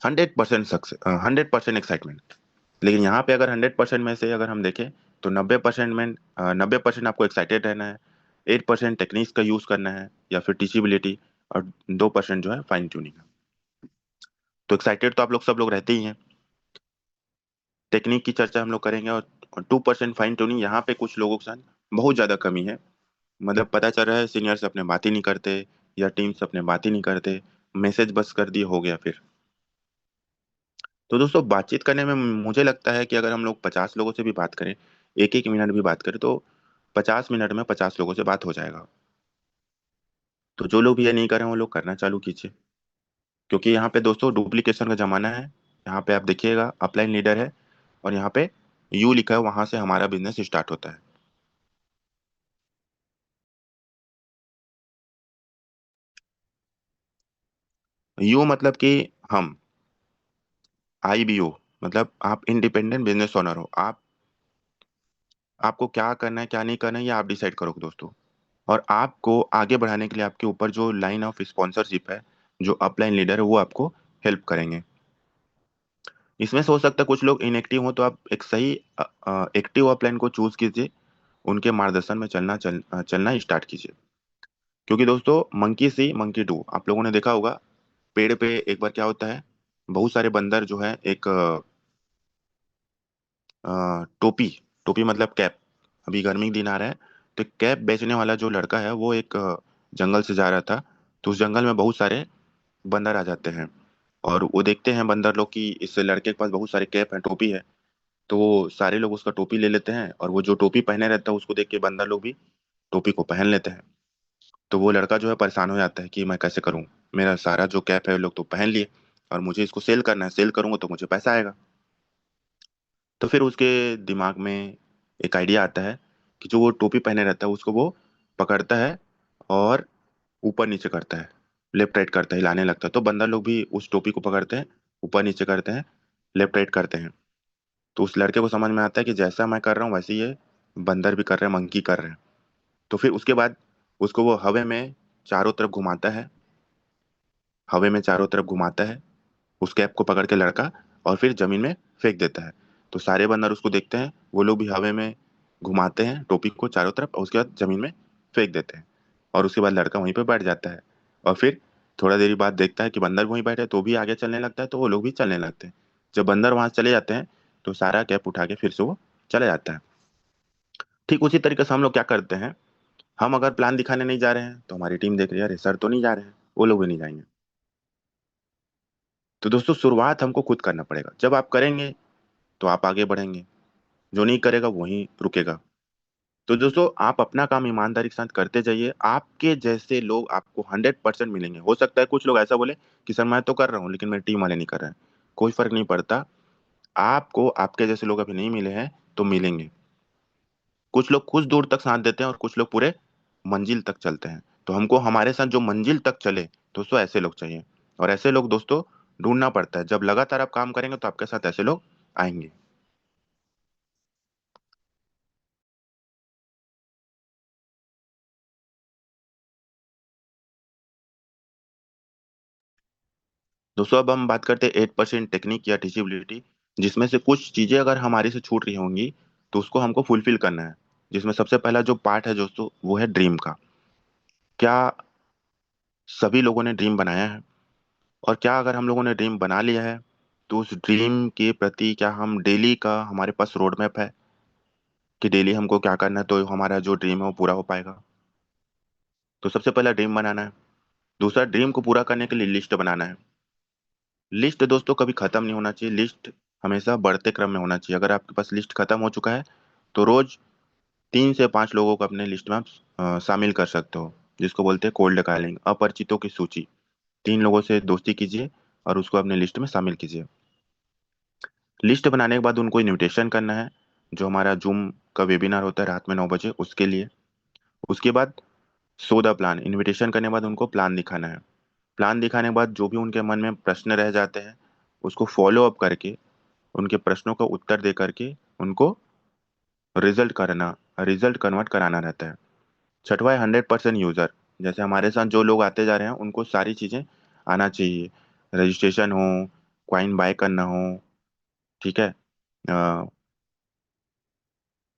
100% सक्सेस, 100% एक्साइटमेंट। लेकिन यहाँ पे अगर 100% में से अगर हम देखें तो 90% में 90% आपको एक्साइटेड रहना है, 8% टेक्निक्स का यूज करना है या फिर टीचिबिलिटी, और 2% जो है फाइन ट्यूनिंग। तो एक्साइटेड तो आप लोग सब लोग रहते ही हैं, टेक्निक की चर्चा हम लोग करेंगे, और 2% फाइन ट्यूनिंग। यहाँ पे कुछ लोगों के साथ बहुत ज्यादा कमी है। मतलब पता चल रहा है सीनियर्स अपने बात ही नहीं करते, या टीम्स अपने बात ही नहीं करते, मैसेज बस कर दिए हो गया फिर। तो दोस्तों, बातचीत करने में मुझे लगता है कि अगर हम लोग 50 लोगों से भी बात करें, एक एक मिनट भी बात करें, तो 50 मिनट में 50 लोगों से बात हो जाएगा। तो जो लोग भी ये नहीं कर रहे हैं वो लोग करना चालू कीजिए, क्योंकि यहाँ पे दोस्तों डुप्लीकेशन का जमाना है। यहाँ पे आप देखिएगा अपलाइन लीडर है, और यहाँ पे यू लिखा है, वहां से हमारा बिजनेस स्टार्ट होता है। यू मतलब कि हम, IBO मतलब आप इंडिपेंडेंट बिजनेस ओनर हो। आप, आपको क्या करना है क्या नहीं करना है ये आप डिसाइड करोगे दोस्तों। और आपको आगे बढ़ाने के लिए आपके ऊपर जो लाइन ऑफ स्पॉन्सरशिप है, जो अपलाइन लीडर है, वो आपको हेल्प करेंगे। इसमें से हो सकता है कुछ लोग इनएक्टिव हो, तो आप एक सही एक्टिव अपलाइन को चूज कीजिए, उनके मार्गदर्शन में चलना स्टार्ट कीजिए। क्योंकि दोस्तों, मंकी सी मंकी डू, आप लोगों ने देखा होगा पेड़ पे एक बार क्या होता है, बहुत सारे बंदर जो है एक टोपी, टोपी मतलब कैप, अभी गर्मी का दिन आ रहा है, तो कैप बेचने वाला जो लड़का है वो एक जंगल से जा रहा था। तो उस जंगल में बहुत सारे बंदर आ जाते हैं, और वो देखते हैं बंदर लोग कि इस लड़के के पास बहुत सारे कैप है, टोपी है। तो वो सारे लोग उसका टोपी ले लेते हैं, और वो जो टोपी पहने रहता है उसको देख के बंदर लोग भी टोपी को पहन लेते हैं। तो वो लड़का जो है परेशान हो जाता है कि मैं कैसे करूं, मेरा सारा जो कैप है लोग तो पहन लिए, और मुझे इसको सेल करना है, सेल करूंगा तो मुझे पैसा आएगा। तो फिर उसके दिमाग में एक आइडिया आता है कि जो वो टोपी पहने रहता है उसको वो पकड़ता है, और ऊपर नीचे करता है, लेफ्ट राइट करता है, हिलाने लगता है। तो बंदर लोग भी उस टोपी को पकड़ते हैं, ऊपर नीचे करते हैं, लेफ्ट राइट करते हैं। तो उस लड़के को समझ में आता है कि जैसा मैं कर रहा हूँ वैसे ही ये बंदर भी कर रहे हैं, मंकी कर रहे हैं। तो फिर उसके बाद उसको वो हवा में चारों तरफ घुमाता है, हवा में चारों तरफ घुमाता है उस कैप को पकड़ के लड़का, और फिर जमीन में फेंक देता है। तो सारे बंदर उसको देखते हैं, वो लोग भी हवा में घुमाते हैं टोपी को चारों तरफ, और उसके बाद जमीन में फेंक देते हैं। और उसके बाद लड़का वहीं पे बैठ जाता है, और फिर थोड़ा देरी बाद देखता है कि बंदर वहीं बैठे, तो भी आगे चलने लगता है, तो वो लोग भी चलने लगते हैं। जब बंदर वहां चले जाते हैं तो सारा कैप उठा के फिर से वो चला जाता है। ठीक उसी तरीके से हम लोग क्या करते हैं, हम अगर प्लान दिखाने नहीं जा रहे हैं तो हमारी टीम देख रही है, अरे सर तो नहीं जा रहे हैं, वो लोग भी नहीं जाएंगे। तो दोस्तों, शुरुआत हमको खुद करना पड़ेगा। जब आप करेंगे तो आप आगे बढ़ेंगे, जो नहीं करेगा वहीं रुकेगा। तो दोस्तों, आप अपना काम ईमानदारी के साथ करते जाइए, आपके जैसे लोग आपको 100% मिलेंगे। हो सकता है कुछ लोग ऐसा बोले कि सर मैं तो कर रहा हूँ लेकिन मेरी टीम वाले नहीं कर रहे हैं। कोई फर्क नहीं पड़ता, आपको आपके जैसे लोग अभी नहीं मिले हैं तो मिलेंगे। कुछ लोग कुछ दूर तक साथ देते हैं, और कुछ लोग पूरे मंजिल तक चलते हैं। तो हमको हमारे साथ जो मंजिल तक चले दोस्तों, ऐसे लोग चाहिए। और ऐसे लोग दोस्तों ढूंढना पड़ता है, जब लगातार आप काम करेंगे तो आपके साथ ऐसे लोग आएंगे। दोस्तों, अब हम बात करते हैं 8% टेक्निक या टीचिबिलिटी, जिसमें से कुछ चीजें अगर हमारे से छूट रही होंगी तो उसको हमको फुलफिल करना है। जिसमें सबसे पहला जो पार्ट है दोस्तों वो है ड्रीम का। क्या सभी लोगों ने ड्रीम बनाया है? और क्या अगर हम लोगों ने ड्रीम बना लिया है तो उस ड्रीम के प्रति क्या हम डेली का हमारे पास रोड मैप है, कि डेली हमको क्या करना है तो हमारा जो ड्रीम है वो पूरा हो पाएगा? तो सबसे पहला ड्रीम बनाना है। दूसरा, ड्रीम को पूरा करने के लिए लिस्ट बनाना है। लिस्ट दोस्तों कभी खत्म नहीं होना चाहिए, लिस्ट हमेशा बढ़ते क्रम में होना चाहिए। अगर आपके पास लिस्ट खत्म हो चुका है तो रोज 3 से 5 लोगों को अपने लिस्ट में आप शामिल कर सकते हो, जिसको बोलते हैं कोल्ड कॉलिंग, अपरिचितों की सूची। 3 लोगों से दोस्ती कीजिए और उसको अपने लिस्ट में शामिल कीजिए। लिस्ट बनाने के बाद उनको इनविटेशन करना है, जो हमारा जूम का वेबिनार होता है रात में 9 बजे, उसके लिए। उसके बाद शो द प्लान, इनविटेशन करने के बाद उनको प्लान दिखाना है। प्लान दिखाने के बाद जो भी उनके मन में प्रश्न रह जाते हैं, उसको फॉलो अप करके, उनके प्रश्नों का उत्तर दे करके उनको रिजल्ट कन्वर्ट कराना रहता है। छठवा है 100% यूजर। जैसे हमारे साथ जो लोग आते जा रहे हैं उनको सारी चीजें आना चाहिए, रजिस्ट्रेशन हो, क्वाइन बाय करना हो, ठीक है,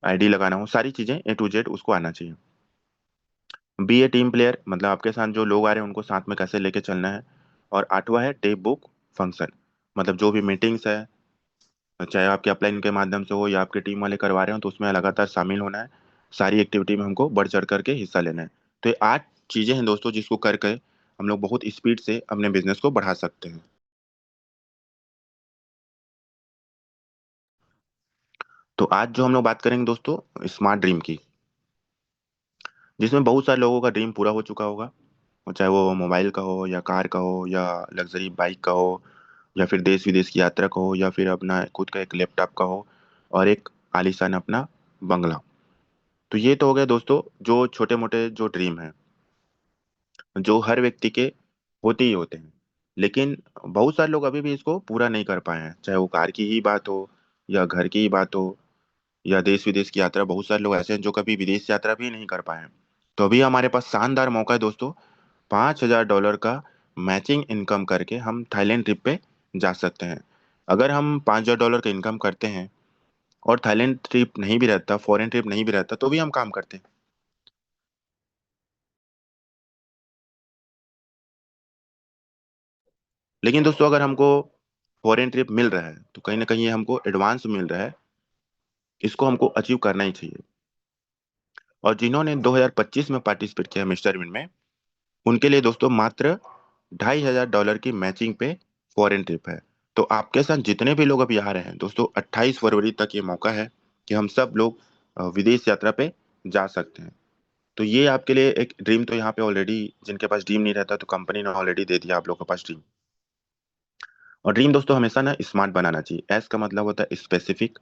आईडी लगाना हो, सारी चीजें A to Z उसको आना चाहिए। बी ए टीम प्लेयर, मतलब आपके साथ जो लोग आ रहे हैं उनको साथ में कैसे लेके चलना है। और आठवां है टेप बुक फंक्शन, मतलब जो भी मीटिंग्स है, चाहे आपके अपलाइन के माध्यम से हो या आपके टीम वाले करवा रहे हो, तो उसमें लगातार शामिल होना है। सारी एक्टिविटी में हमको बढ़ चढ़ करके हिस्सा लेना है। तो ये 8 चीजें हैं दोस्तों, जिसको करके हम लोग बहुत स्पीड से अपने बिजनेस को बढ़ा सकते हैं। तो आज जो हम लोग बात करेंगे दोस्तों, स्मार्ट ड्रीम की, जिसमें बहुत सारे लोगों का ड्रीम पूरा हो चुका होगा, और चाहे वो मोबाइल का हो या कार का हो या लग्जरी बाइक का हो या फिर देश विदेश की यात्रा का हो या फिर अपना खुद का एक लैपटॉप का हो और एक आलीशान अपना बंगला। तो ये तो हो गया दोस्तों जो छोटे मोटे जो ड्रीम है, जो हर व्यक्ति के होते ही होते हैं। लेकिन बहुत सारे लोग अभी भी इसको पूरा नहीं कर पाए हैं, चाहे वो कार की ही बात हो या घर की ही बात हो या देश विदेश की यात्रा। बहुत सारे लोग ऐसे हैं जो कभी विदेश यात्रा भी नहीं कर पाए हैं। तो अभी हमारे पास शानदार मौका है दोस्तों, $5,000 का मैचिंग इनकम करके हम थाईलैंड ट्रिप पे जा सकते हैं। अगर हम $5,000 का इनकम करते हैं और थाईलैंड ट्रिप नहीं भी रहता, फॉरेन ट्रिप नहीं भी रहता, तो भी हम काम करते हैं। लेकिन दोस्तों अगर हमको फॉरेन ट्रिप मिल रहा है तो कहीं ना कहीं ये हमको एडवांस मिल रहा है, इसको हमको अचीव करना ही चाहिए। और जिन्होंने 2025 में पार्टिसिपेट किया मिस्टर विन में, उनके लिए दोस्तों मात्र $2,500 की मैचिंग पे फॉरेन ट्रिप है। तो आपके साथ जितने भी लोग अभी आ रहे हैं दोस्तों, 28 फरवरी तक ये मौका है कि हम सब लोग विदेश यात्रा पे जा सकते हैं। तो ये आपके लिए एक ड्रीम, तो यहाँ पे ऑलरेडी जिनके पास ड्रीम नहीं रहता तो कंपनी ने ऑलरेडी दे दिया आप लोगों के पास ड्रीम। और ड्रीम दोस्तों हमेशा ना स्मार्ट बनाना चाहिए। एस का मतलब होता है स्पेसिफिक,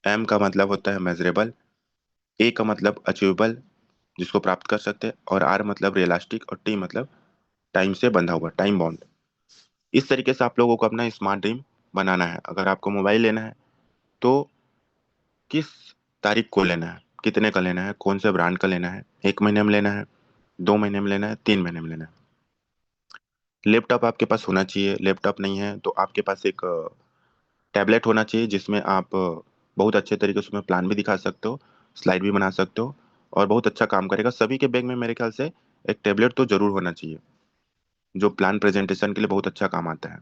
एम का मतलब होता है मेजरेबल, ए का मतलब अचीवेबल, जिसको प्राप्त कर सकते हैं, और आर मतलब रियलिस्टिक, और टी मतलब टाइम से बंधा हुआ, टाइम बाउंड। इस तरीके से आप लोगों को अपना स्मार्ट ड्रीम बनाना है। अगर आपको मोबाइल लेना है तो किस तारीख को लेना है, कितने का लेना है, कौन से ब्रांड का लेना है, 1 महीने में लेना है, 2 महीने में लेना है, 3 महीने में लेना है। लैपटॉप आपके पास होना चाहिए। लैपटॉप नहीं है तो आपके पास एक टैबलेट होना चाहिए, जिसमें आप बहुत अच्छे तरीके से उसमें प्लान भी दिखा सकते हो, स्लाइड भी बना सकते हो, और बहुत अच्छा काम करेगा। सभी के बैग में मेरे ख्याल से एक टैबलेट तो जरूर होना चाहिए, जो प्लान प्रेजेंटेशन के लिए बहुत अच्छा काम आता है।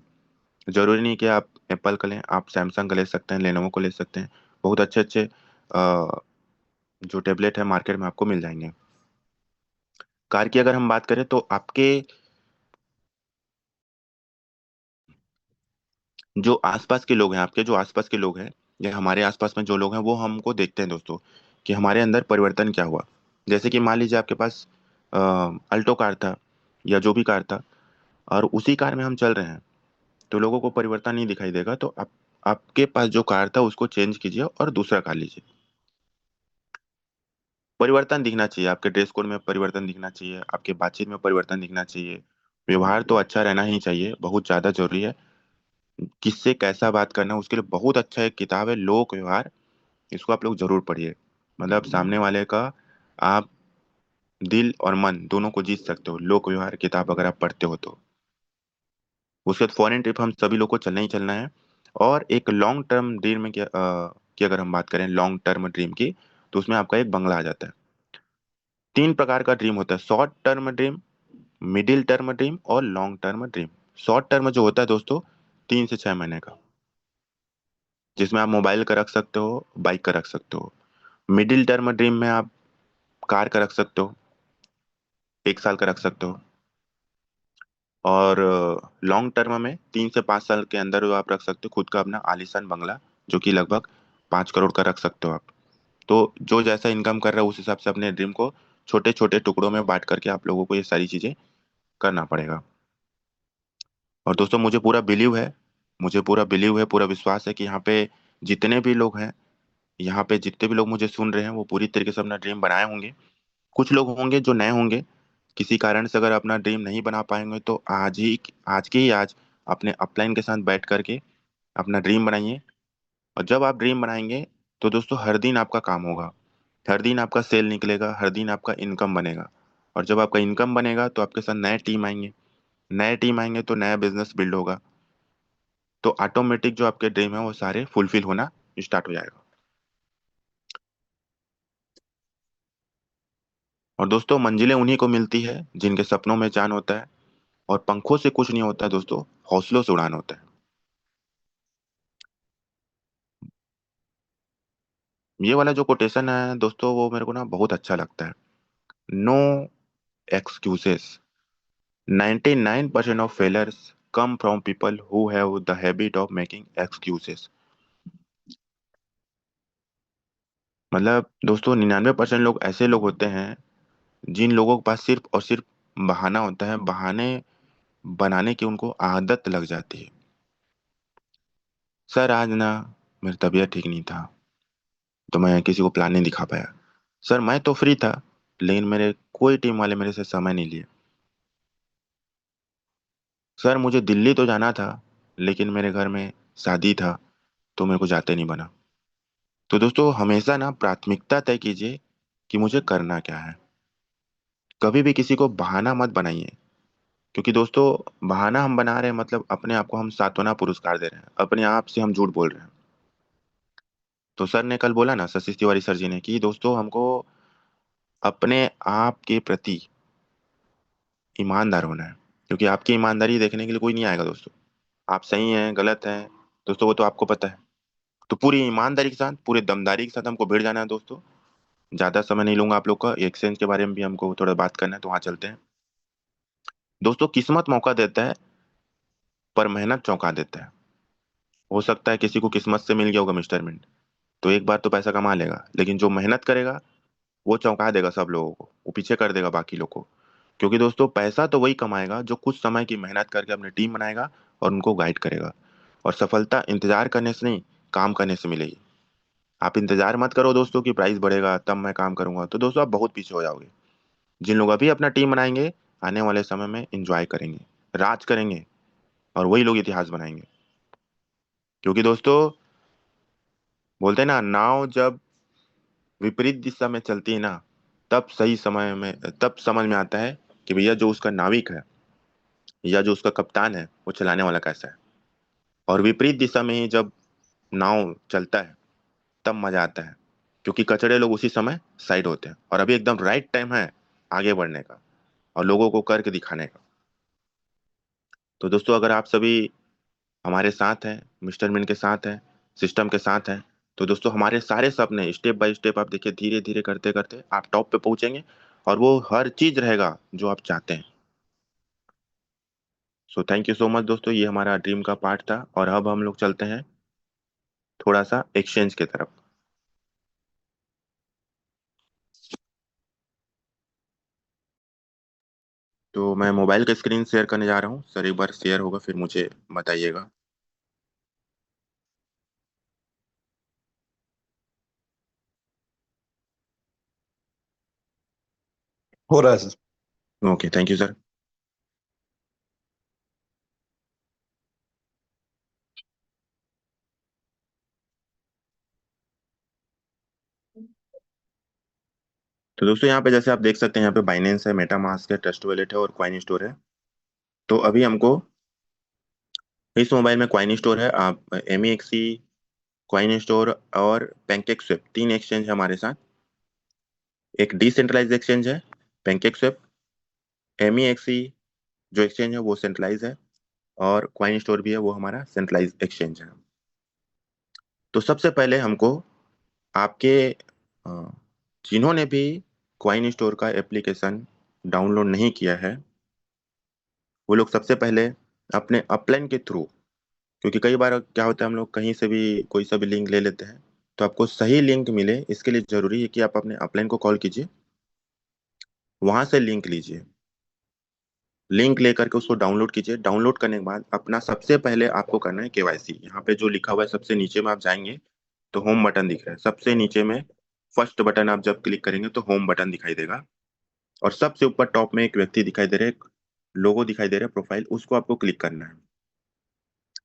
जरूरी नहीं कि आप एप्पल का लें, आप सैमसंग का ले सकते हैं, लेनोवो को ले सकते हैं। बहुत अच्छे अच्छे जो टेबलेट है मार्केट में आपको मिल जाएंगे। कार की अगर हम बात करें तो आपके जो आसपास के लोग हैं, आपके जो आसपास के लोग हैं या हमारे आसपास में जो लोग हैं, वो हमको देखते हैं दोस्तों कि हमारे अंदर परिवर्तन क्या हुआ। जैसे कि मान लीजिए आपके पास अल्टो कार था या जो भी कार था, और उसी कार में हम चल रहे हैं, तो लोगों को परिवर्तन नहीं दिखाई देगा। तो आप आपके पास जो कार था उसको चेंज कीजिए और दूसरा कार लीजिए। परिवर्तन दिखना चाहिए, आपके ड्रेस कोड में परिवर्तन दिखना चाहिए, आपके बातचीत में परिवर्तन दिखना चाहिए। व्यवहार तो अच्छा रहना ही चाहिए, बहुत ज्यादा जरूरी है। किससे कैसा बात करना, उसके लिए बहुत अच्छा एक किताब है, लोक व्यवहार। इसको आप लोग जरूर पढ़िए। मतलब सामने वाले का आप दिल और मन दोनों को जीत सकते हो, लोक व्यवहार किताब अगर आप पढ़ते हो तो। उसके बाद फॉरेन ट्रिप हम सभी लोग को चलना ही चलना है। और एक लॉन्ग टर्म ड्रीम में की अगर हम बात करें लॉन्ग टर्म ड्रीम की, तो उसमें आपका एक बंगला आ जाता है। 3 प्रकार का ड्रीम होता है: short term dream, middle term dream और long term dream. Short term जो होता है दोस्तों, 3 से 6 महीने का, जिसमें आप मोबाइल का रख सकते हो, बाइक का रख सकते हो। मिडिल टर्म ड्रीम में आप कार का रख सकते हो, 1 साल का रख सकते हो। और लॉन्ग टर्म में 3 से 5 साल के अंदर आप रख सकते हो खुद का अपना आलीशान बंगला, जो कि लगभग 5 करोड़ का रख सकते हो आप। तो जो जैसा इनकम कर रहा है उस हिसाब से अपने ड्रीम को छोटे छोटे टुकड़ों में बांट करके आप लोगों को ये सारी चीजें करना पड़ेगा। और दोस्तों मुझे पूरा बिलीव है, पूरा विश्वास है कि यहाँ पे जितने भी लोग हैं यहाँ पे, जितने भी लोग मुझे सुन रहे हैं, वो पूरी तरीके से अपना ड्रीम बनाए होंगे। कुछ लोग होंगे जो नए होंगे, किसी कारण से अगर अपना ड्रीम नहीं बना पाएंगे, तो आज के ही आज अपने अपलाइन के साथ बैठ करके अपना ड्रीम बनाइए। और जब आप ड्रीम बनाएंगे तो दोस्तों हर दिन आपका काम होगा, हर दिन आपका सेल निकलेगा, हर दिन आपका इनकम बनेगा। और जब आपका इनकम बनेगा तो आपके साथ नए टीम आएंगे तो नया बिजनेस बिल्ड होगा। तो ऑटोमेटिक जो आपके ड्रीम है वो सारे फुलफिल होना स्टार्ट हो जाएगा। और दोस्तों मंजिलें उन्हीं को मिलती है जिनके सपनों में जान होता है। और पंखों से कुछ नहीं होता है दोस्तों, हौसलों से उड़ान होता है। ये वाला जो कोटेशन है दोस्तों, वो मेरे को ना बहुत अच्छा लगता है। No excuses, 99% of failures come from people who have the habit of making excuses. मतलब दोस्तों 99% लोग ऐसे लोग होते हैं जिन लोगों के पास सिर्फ और सिर्फ बहाना होता है, बहाने बनाने की उनको आदत लग जाती है। सर आज ना मेरी तबीयत ठीक नहीं था, तो मैं किसी को प्लान नहीं दिखा पाया। सर मैं तो फ्री था, लेकिन मेरे कोई टीम वाले मेरे से समय नहीं लिए। सर मुझे दिल्ली तो जाना था, लेकिन मेरे घर में शादी था, तो मेरे को जाते नहीं बना। तो दोस्तों हमेशा ना प्राथमिकता तय कीजिए कि मुझे करना क्या है। कभी भी किसी को बहाना मत बनाइए, क्योंकि दोस्तों बहाना हम बना रहे हैं मतलब अपने आप को हम सांत्वना पुरस्कार दे रहे हैं, अपने आप से हम झूठ बोल रहे हैं। तो सर ने कल बोला ना, शशि तिवारी सर जी ने, कि दोस्तों हमको अपने आप के प्रति ईमानदार होना है, क्योंकि आपकी ईमानदारी देखने के लिए कोई नहीं आएगा दोस्तों। आप सही हैं गलत हैं दोस्तों, वो तो आपको पता है। तो पूरी ईमानदारी के साथ, पूरे दमदारी के साथ हमको भिड़ जाना है दोस्तों। ज्यादा समय नहीं लूंगा आप लोग का, एक्सचेंज के बारे में भी हमको थोड़ा बात करना है, तो वहां चलते हैं। दोस्तों किस्मत मौका देता है, पर मेहनत चौंका देता है। हो सकता है किसी को किस्मत से मिल गया होगा मिस्टर मिंट, तो एक बार तो पैसा कमा लेगा, लेकिन जो मेहनत करेगा वो चौंका देगा सब लोगों को, वो पीछे कर देगा बाकी लोग को। क्योंकि दोस्तों पैसा तो वही कमाएगा जो कुछ समय की मेहनत करके अपनी टीम बनाएगा और उनको गाइड करेगा। और सफलता इंतजार करने से नहीं, काम करने से मिलेगी। आप इंतजार मत करो दोस्तों कि प्राइस बढ़ेगा तब मैं काम करूंगा, तो दोस्तों आप बहुत पीछे हो जाओगे। जिन लोग अभी अपना टीम बनाएंगे, आने वाले समय में एंजॉय करेंगे, राज करेंगे, और वही लोग इतिहास बनाएंगे। क्योंकि दोस्तों बोलते हैं ना, नाव जब विपरीत दिशा में चलती है ना, तब समझ में आता है कि भैया जो उसका नाविक है या जो उसका कप्तान है वो चलाने वाला कैसा है। और विपरीत दिशा में ही जब नाव चलता है तब मजा आता है, क्योंकि कचड़े लोग उसी समय साइड होते हैं और अभी एकदम राइट टाइम है आगे बढ़ने का और लोगों को करके दिखाने का। तो दोस्तों अगर आप सभी हमारे साथ हैं, मिस्टर मिन के साथ हैं, सिस्टम के साथ हैं, तो दोस्तों हमारे सारे सपने स्टेप बाय स्टेप आप देखिए, धीरे धीरे करते करते आप टॉप पे पहुंचेंगे। और वो हर चीज रहेगा जो आप चाहते हैं। So thank you so much दोस्तों, ये हमारा ड्रीम का पार्ट था, और अब हम लोग चलते हैं थोड़ा सा एक्सचेंज की तरफ। तो मैं मोबाइल का स्क्रीन शेयर करने जा रहा हूँ सर, एक बार शेयर होगा फिर मुझे बताइएगा। हो रहा है sir. Okay thank you sir. तो दोस्तों यहाँ पे जैसे आप देख सकते हैं, यहाँ पे बाइनेंस है, मेटामास्क है, ट्रस्ट वॉलेट है और क्वाइन स्टोर है। तो अभी हमको इस मोबाइल में क्वाइन स्टोर है, आप MEXC, क्वाइन स्टोर और पैनकेक स्वेप, तीन एक्सचेंज है हमारे साथ। एक डिसेंट्रलाइज एक्सचेंज है पैनकेक स्वेप, MEXC जो एक्सचेंज है वो सेंट्रलाइज है, और क्वाइन स्टोर भी है, वो हमारा सेंट्रलाइज एक्सचेंज है। तो सबसे पहले हमको आपके जिन्होंने भी क्वाइन स्टोर का एप्लीकेशन डाउनलोड नहीं किया है, वो लोग सबसे पहले अपने अपलाइन के थ्रू, क्योंकि कई बार क्या होता है हम लोग कहीं से भी कोई सा भी लिंक ले लेते हैं, तो आपको सही लिंक मिले इसके लिए जरूरी है कि आप अपने अपलाइन को कॉल कीजिए, वहां से लिंक लीजिए। लिंक लेकर के उसको डाउनलोड कीजिए। डाउनलोड करने के बाद अपना सबसे पहले आपको करना है केवाईसी। यहाँ पे जो लिखा हुआ है सबसे नीचे में आप जाएंगे तो होम बटन दिख रहा है, सबसे नीचे में फर्स्ट बटन आप जब क्लिक करेंगे तो होम बटन दिखाई देगा। और सबसे ऊपर टॉप में एक व्यक्ति दिखाई दे रहा है, एक लोगो दिखाई दे रहा है प्रोफाइल, उसको आपको क्लिक करना है।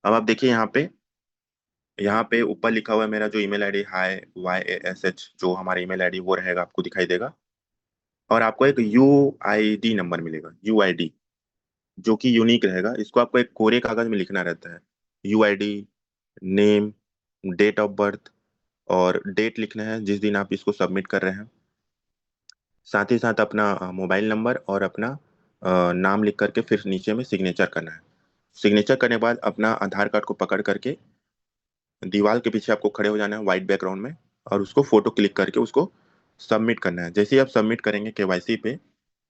अब आप देखिए यहाँ पे ऊपर लिखा हुआ है मेरा जो ईमेल आईडी, हाई YASH, जो हमारा ईमेल आईडी वो रहेगा, आपको दिखाई देगा। और आपको एक UID नंबर मिलेगा, UID, जो कि यूनिक रहेगा। इसको आपको एक कोरे कागज में लिखना रहता है। UID, name, date of birth और डेट लिखना है जिस दिन आप इसको सबमिट कर रहे हैं। साथ ही साथ अपना मोबाइल नंबर और अपना नाम लिख करके फिर नीचे में सिग्नेचर करना है। सिग्नेचर करने के बाद अपना आधार कार्ड को पकड़ करके दीवार के पीछे आपको खड़े हो जाना है व्हाइट बैकग्राउंड में, और उसको फोटो क्लिक करके उसको सबमिट करना है। जैसे ही आप सबमिट करेंगे केवाईसी पे,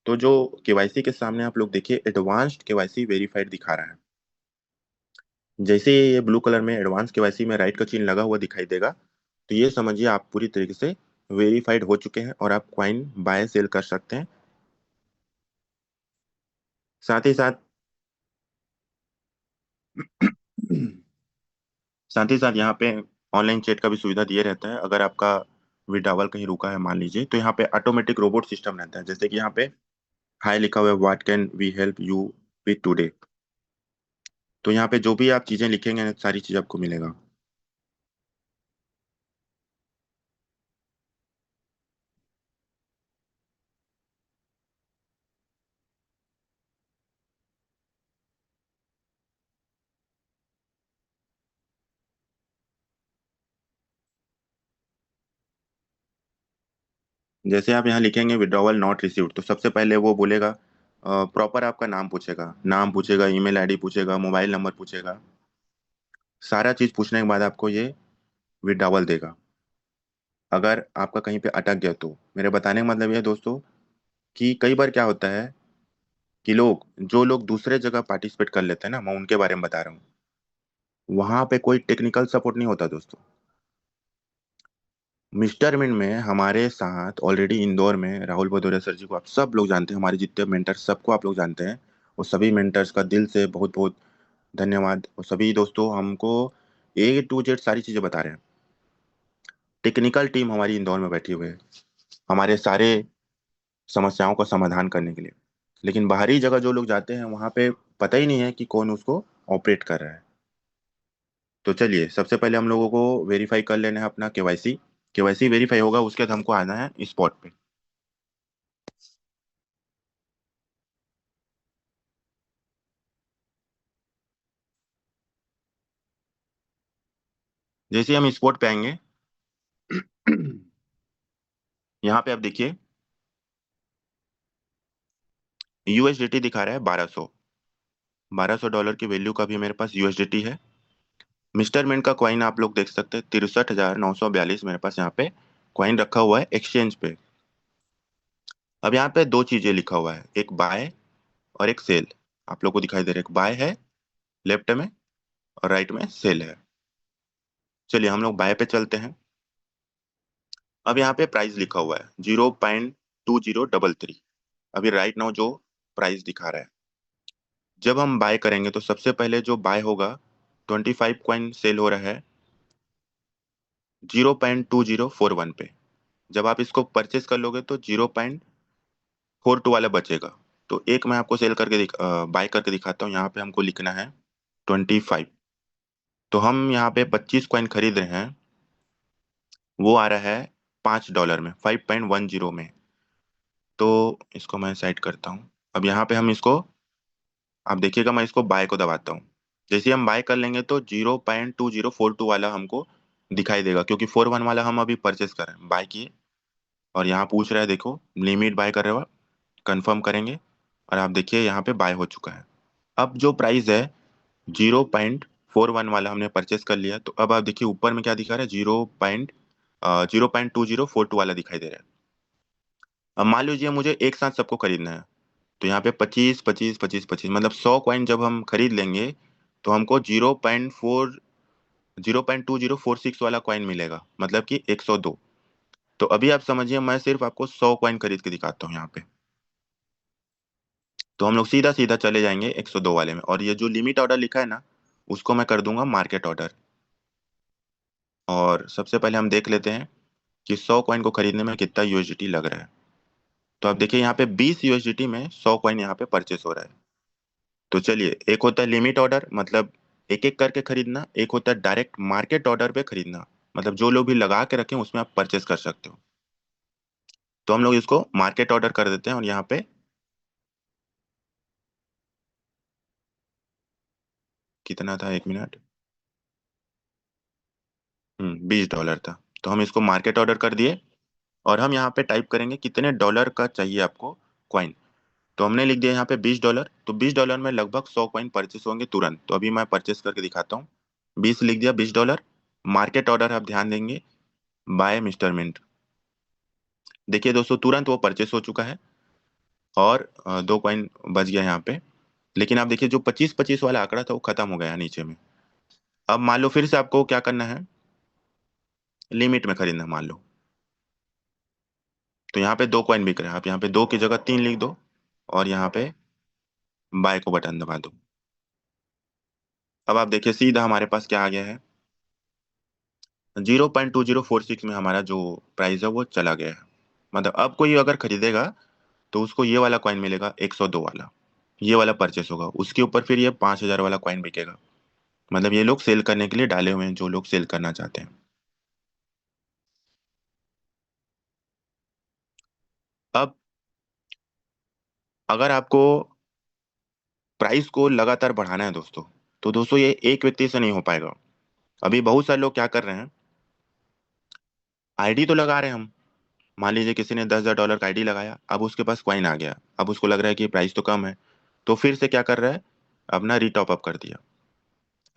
तो जो केवाईसी के सामने आप लोग देखिए एडवांस्ड केवाईसी वेरीफाइड दिखा रहा है। जैसे ही ये ब्लू कलर में एडवांस केवाईसी में राइट का चिन्ह लगा हुआ दिखाई देगा, तो ये समझिए आप पूरी तरीके से वेरीफाइड हो चुके हैं और आप क्वाइन बाय सेल कर सकते हैं। साथ ही साथ साथ ही साथ यहाँ पे ऑनलाइन चैट का भी सुविधा दिए रहता है। अगर आपका विड्रॉवल कहीं रुका है मान लीजिए, तो यहाँ पे ऑटोमेटिक रोबोट सिस्टम रहता है। जैसे कि यहाँ पे हाई लिखा हुआ है, what can we help you with today, तो यहाँ पे जो भी आप चीजें लिखेंगे सारी चीज आपको मिलेगा। जैसे आप यहाँ लिखेंगे विड्रॉवल नॉट रिसीव्ड, तो सबसे पहले वो बोलेगा प्रॉपर आपका नाम पूछेगा, ईमेल आईडी पूछेगा, मोबाइल नंबर पूछेगा। सारा चीज पूछने के बाद आपको ये विड्रॉवल देगा। अगर आपका कहीं पे अटक गया तो मेरे बताने का मतलब ये है दोस्तों, कि कई बार क्या होता है कि जो लोग दूसरे जगह पार्टिसिपेट कर लेते हैं ना, मैं उनके बारे में बता रहा हूँ, वहां पे कोई टेक्निकल सपोर्ट नहीं होता दोस्तों। मिस्टर मिन में हमारे साथ ऑलरेडी इंदौर में राहुल भदौरिया सर जी को आप सब लोग जानते हैं, हमारे जितने मेंटर सबको आप लोग जानते हैं। और सभी मेंटर्स का दिल से बहुत बहुत धन्यवाद। और सभी दोस्तों हमको A to Z सारी चीजें बता रहे हैं। टेक्निकल टीम हमारी इंदौर में बैठी हुई है हमारे सारे समस्याओं का समाधान करने के लिए। लेकिन बाहरी जगह जो लोग जाते हैं वहां पे पता ही नहीं है कि कौन उसको ऑपरेट कर रहा है। तो चलिए सबसे पहले हम लोगों को वेरीफाई कर लेना है अपना केवाईसी। केवाईसी वेरीफाई होगा उसके बाद हमको आना है स्पॉट पे। जैसे ही हम स्पॉट पे आएंगे, यहाँ पे आप देखिए USDT दिखा रहा है 1200 की वैल्यू का भी मेरे पास USDT है। मिस्टर मिंट का कॉइन आप लोग देख सकते हैं 63,942 मेरे पास यहाँ पे कॉइन रखा हुआ है एक्सचेंज पे। अब यहाँ पे दो चीजें लिखा हुआ है, एक बाय और एक सेल। आप लोग को दिखाई दे रहा है, एक बाय है लेफ्ट में और राइट में सेल है। चलिए हम लोग बाय पे चलते हैं। अब यहाँ पे प्राइस लिखा हुआ है 0.2033। अभी राइट नाउ जो प्राइस दिखा रहा है, जब हम बाय करेंगे तो सबसे पहले जो बाय होगा 25 कॉइन सेल हो रहा है 0.2041 पे। जब आप इसको परचेस कर लोगे तो 0.42 वाला बचेगा। तो एक मैं आपको सेल करके बाय करके दिखाता हूँ। यहाँ पे हमको लिखना है 25। तो हम यहाँ पे 25 कॉइन खरीद रहे हैं, वो आ रहा है $5 में, 5.10 में। तो इसको मैं साइड करता हूँ। अब यहाँ पे हम इसको, आप देखिएगा मैं इसको बाय को दबाता हूँ। जैसे ही हम बाय कर लेंगे तो 0.2042 वाला हमको दिखाई देगा, क्योंकि 41 वाला हम अभी परचेस कर रहे हैं, बाय किए। और यहाँ पूछ रहा है देखो लिमिट बाय कर रहे हो, कंफर्म करेंगे। और आप देखिए यहाँ पे बाय हो चुका है। अब जो प्राइस है 0.41 वाला हमने परचेस कर लिया, तो अब आप देखिए ऊपर में क्या दिखा रहा है, 0.2042 वाला दिखाई दे रहा है। अब मान लीजिए मुझे एक साथ सबको खरीदना है, तो यहाँ पे 25 25 25 25 मतलब 100 कॉइन जब हम खरीद लेंगे तो हमको 0.2046 वाला कॉइन मिलेगा, मतलब कि 102। तो अभी आप समझिए मैं सिर्फ आपको 100 कॉइन खरीद के दिखाता हूँ यहाँ पे। तो हम लोग सीधा सीधा चले जाएंगे 102 वाले में, और ये जो लिमिट ऑर्डर लिखा है ना, उसको मैं कर दूंगा मार्केट ऑर्डर। और सबसे पहले हम देख लेते हैं कि 100 कॉइन को खरीदने में कितना यूएसडीटी लग रहा है। तो आप देखिए यहाँ पे 20 यूएसडीटी में 100 कॉइन यहाँ पे परचेस हो रहा है। तो चलिए, एक होता है लिमिट ऑर्डर, मतलब एक एक करके खरीदना, एक होता है डायरेक्ट मार्केट ऑर्डर पे खरीदना, मतलब जो लोग भी लगा के रखें उसमें आप परचेस कर सकते हो। तो हम लोग इसको मार्केट ऑर्डर कर देते हैं, और यहाँ पे कितना था, एक मिनट, 20 डॉलर था। तो हम इसको मार्केट ऑर्डर कर दिए, और हम यहाँ पे टाइप करेंगे कितने डॉलर का चाहिए आपको कॉइन। तो हमने लिख दिया यहाँ पे 20 डॉलर। तो 20 डॉलर में लगभग 100 कॉइन परचेस होंगे तुरंत। तो अभी मैं परचेस करके दिखाता हूँ। 20 लिख दिया, 20 डॉलर मार्केट ऑर्डर, आप ध्यान देंगे, बाय मिस्टर मिंट। देखिए दोस्तों, तुरंत वो परचेस हो चुका है, और 2 कॉइन बच गया यहाँ पे। लेकिन आप देखिए, जो 25-25 वाला आंकड़ा था वो खत्म हो गया नीचे में। अब मान लो फिर से आपको क्या करना है, लिमिट में खरीदना है मान लो। तो यहाँ पे 2 कॉइन बिक रहे हैं, आप यहाँ पे 2 की जगह 3 लिख दो, और यहाँ पे बाय को बटन दबा दो। अब आप देखिए सीधा हमारे पास क्या आ गया है, 0.2046 में हमारा जो प्राइस है वो चला गया है। मतलब अब कोई अगर खरीदेगा तो उसको ये वाला कॉइन मिलेगा, 102 वाला, ये वाला परचेस होगा, उसके ऊपर फिर ये 5,000 वाला कॉइन बिकेगा। मतलब ये लोग सेल करने के लिए डाले हुए हैं, जो लोग सेल करना चाहते हैं। अब अगर आपको प्राइस को लगातार बढ़ाना है दोस्तों, तो दोस्तों ये एक व्यक्ति से नहीं हो पाएगा। अभी बहुत सारे लोग क्या कर रहे हैं, आईडी तो लगा रहे हैं हम। मान लीजिए किसी ने 10,000 डॉलर का आईडी लगाया, अब उसके पास कॉइन आ गया, अब उसको लग रहा है कि प्राइस तो कम है, तो फिर से क्या कर रहा है, अपना रीटॉप अप कर दिया।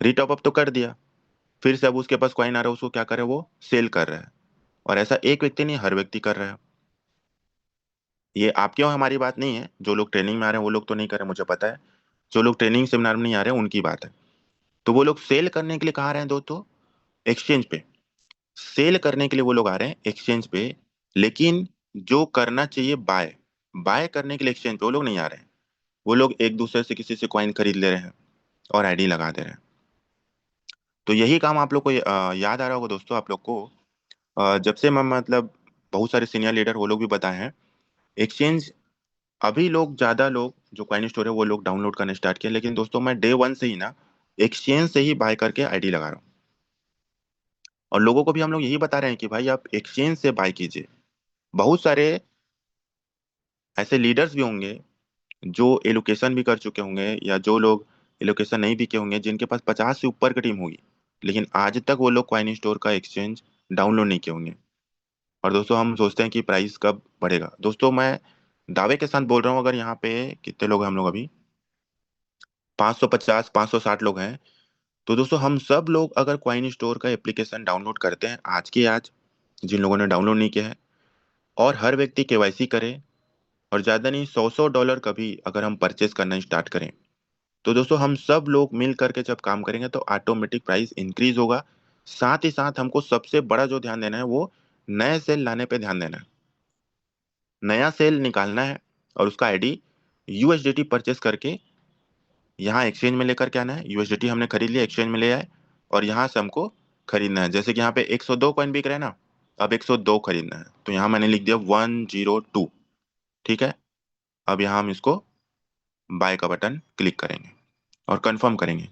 रीटॉप अप तो कर दिया, फिर से अब उसके पास कॉइन आ रहा है, उसको क्या कर रहा है, वो सेल कर रहा है। और ऐसा एक व्यक्ति नहीं, हर व्यक्ति कर रहा है। ये आपके और हमारी बात नहीं है, जो लोग ट्रेनिंग में आ रहे हैं वो लोग तो नहीं कर रहे, मुझे पता है। जो लोग ट्रेनिंग सेमिनार में नहीं आ रहे हैं उनकी बात है। तो वो लोग सेल करने के लिए कहाँ आ रहे हैं दोस्तों, एक्सचेंज पे। सेल करने के लिए वो लोग आ रहे हैं एक्सचेंज पे। लेकिन जो करना चाहिए बाय, बाय करने के लिए एक्सचेंज पे वो लोग नहीं आ रहे हैं। वो लोग एक दूसरे से किसी से कॉइन खरीद ले रहे हैं और आईडी लगा दे रहे हैं। तो यही काम आप लोग को याद आ रहा होगा दोस्तों, आप लोग को जब से मैं मतलब बहुत सारे सीनियर लीडर वो लोग भी बताए हैं, एक्सचेंज अभी लोग ज्यादा लोग जो कॉइन स्टोर है वो लोग डाउनलोड करने स्टार्ट किए। लेकिन दोस्तों मैं डे वन से ही ना एक्सचेंज से ही बाय करके आईडी लगा रहा हूँ। और लोगों को भी हम लोग यही बता रहे हैं कि भाई आप एक्सचेंज से बाय कीजिए। बहुत सारे ऐसे लीडर्स भी होंगे जो एलोकेशन भी कर चुके होंगे, या जो लोग एलोकेशन नहीं भी किए होंगे, जिनके पास 50 से ऊपर की टीम होगी, लेकिन आज तक वो लोग कॉइन स्टोर का एक्सचेंज डाउनलोड नहीं किए होंगे। और दोस्तों हम सोचते हैं कि प्राइस कब बढ़ेगा। दोस्तों मैं दावे के साथ बोल रहा हूँ, अगर यहाँ पे कितने लोग हैं हम लोग अभी, 550 560 लोग हैं। तो दोस्तों हम सब लोग अगर कॉइन स्टोर का एप्लीकेशन डाउनलोड करते हैं आज के आज, जिन लोगों ने डाउनलोड नहीं किया है, और हर व्यक्ति केवाईसी करे, और ज्यादा नहीं 100-100 डॉलर का भी अगर हम परचेस करना स्टार्ट करें, तो दोस्तों हम सब लोग मिल करके जब काम करेंगे तो ऑटोमेटिक प्राइस इंक्रीज होगा। साथ ही साथ हमको सबसे बड़ा जो ध्यान देना है वो नए सेल लाने पे ध्यान देना है। नया सेल निकालना है, और उसका आईडी यूएसडीटी परचेस करके यहाँ एक्सचेंज में लेकर के आना है। यूएसडीटी हमने खरीद लिया, एक्सचेंज में ले आए, और यहाँ से हमको खरीदना है। जैसे कि यहाँ पे 102 कॉइन बिक रहे हैं ना, अब 102 खरीदना है, तो यहाँ मैंने लिख दिया 102। ठीक है, अब यहाँ हम इसको बाय का बटन क्लिक करेंगे और कंफर्म करेंगे।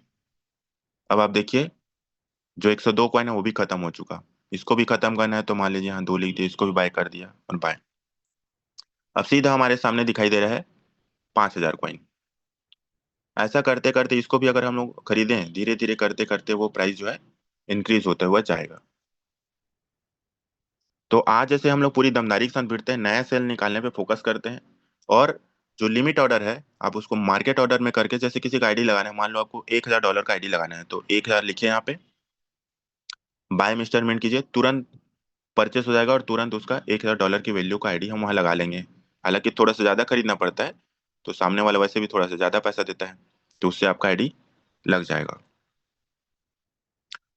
अब आप देखिए, जो 102 कॉइन है वो भी खत्म हो चुका। इसको भी खत्म करना है, तो मान लीजिए यहाँ 2 लिख दिया, इसको भी बाय कर दिया और बाय। अब सीधा हमारे सामने दिखाई दे रहा है 5,000 कॉइन। ऐसा करते करते इसको भी अगर हम लोग खरीदें, धीरे धीरे करते करते वो प्राइस जो है इंक्रीज होता हुआ जाएगा। तो आज जैसे हम लोग पूरी दमदारी के साथ भिड़ते हैं, नया सेल निकालने पे फोकस करते हैं, और जो लिमिट ऑर्डर है आप उसको मार्केट ऑर्डर में करके, जैसे किसी का आईडी लगाना है, मान लो आपको 1,000 डॉलर का आईडी लगाना है, तो 1,000 लिखिए यहाँ पे, बाय मिस्टर मिंट कीजिए, तुरंत परचेस हो जाएगा, और तुरंत उसका 1,000 डॉलर की वैल्यू का आईडी हम वहां लगा लेंगे। हालांकि थोड़ा सा ज्यादा खरीदना पड़ता है, तो सामने वाला वैसे भी थोड़ा सा ज्यादा पैसा देता है, तो उससे आपका आईडी लग जाएगा।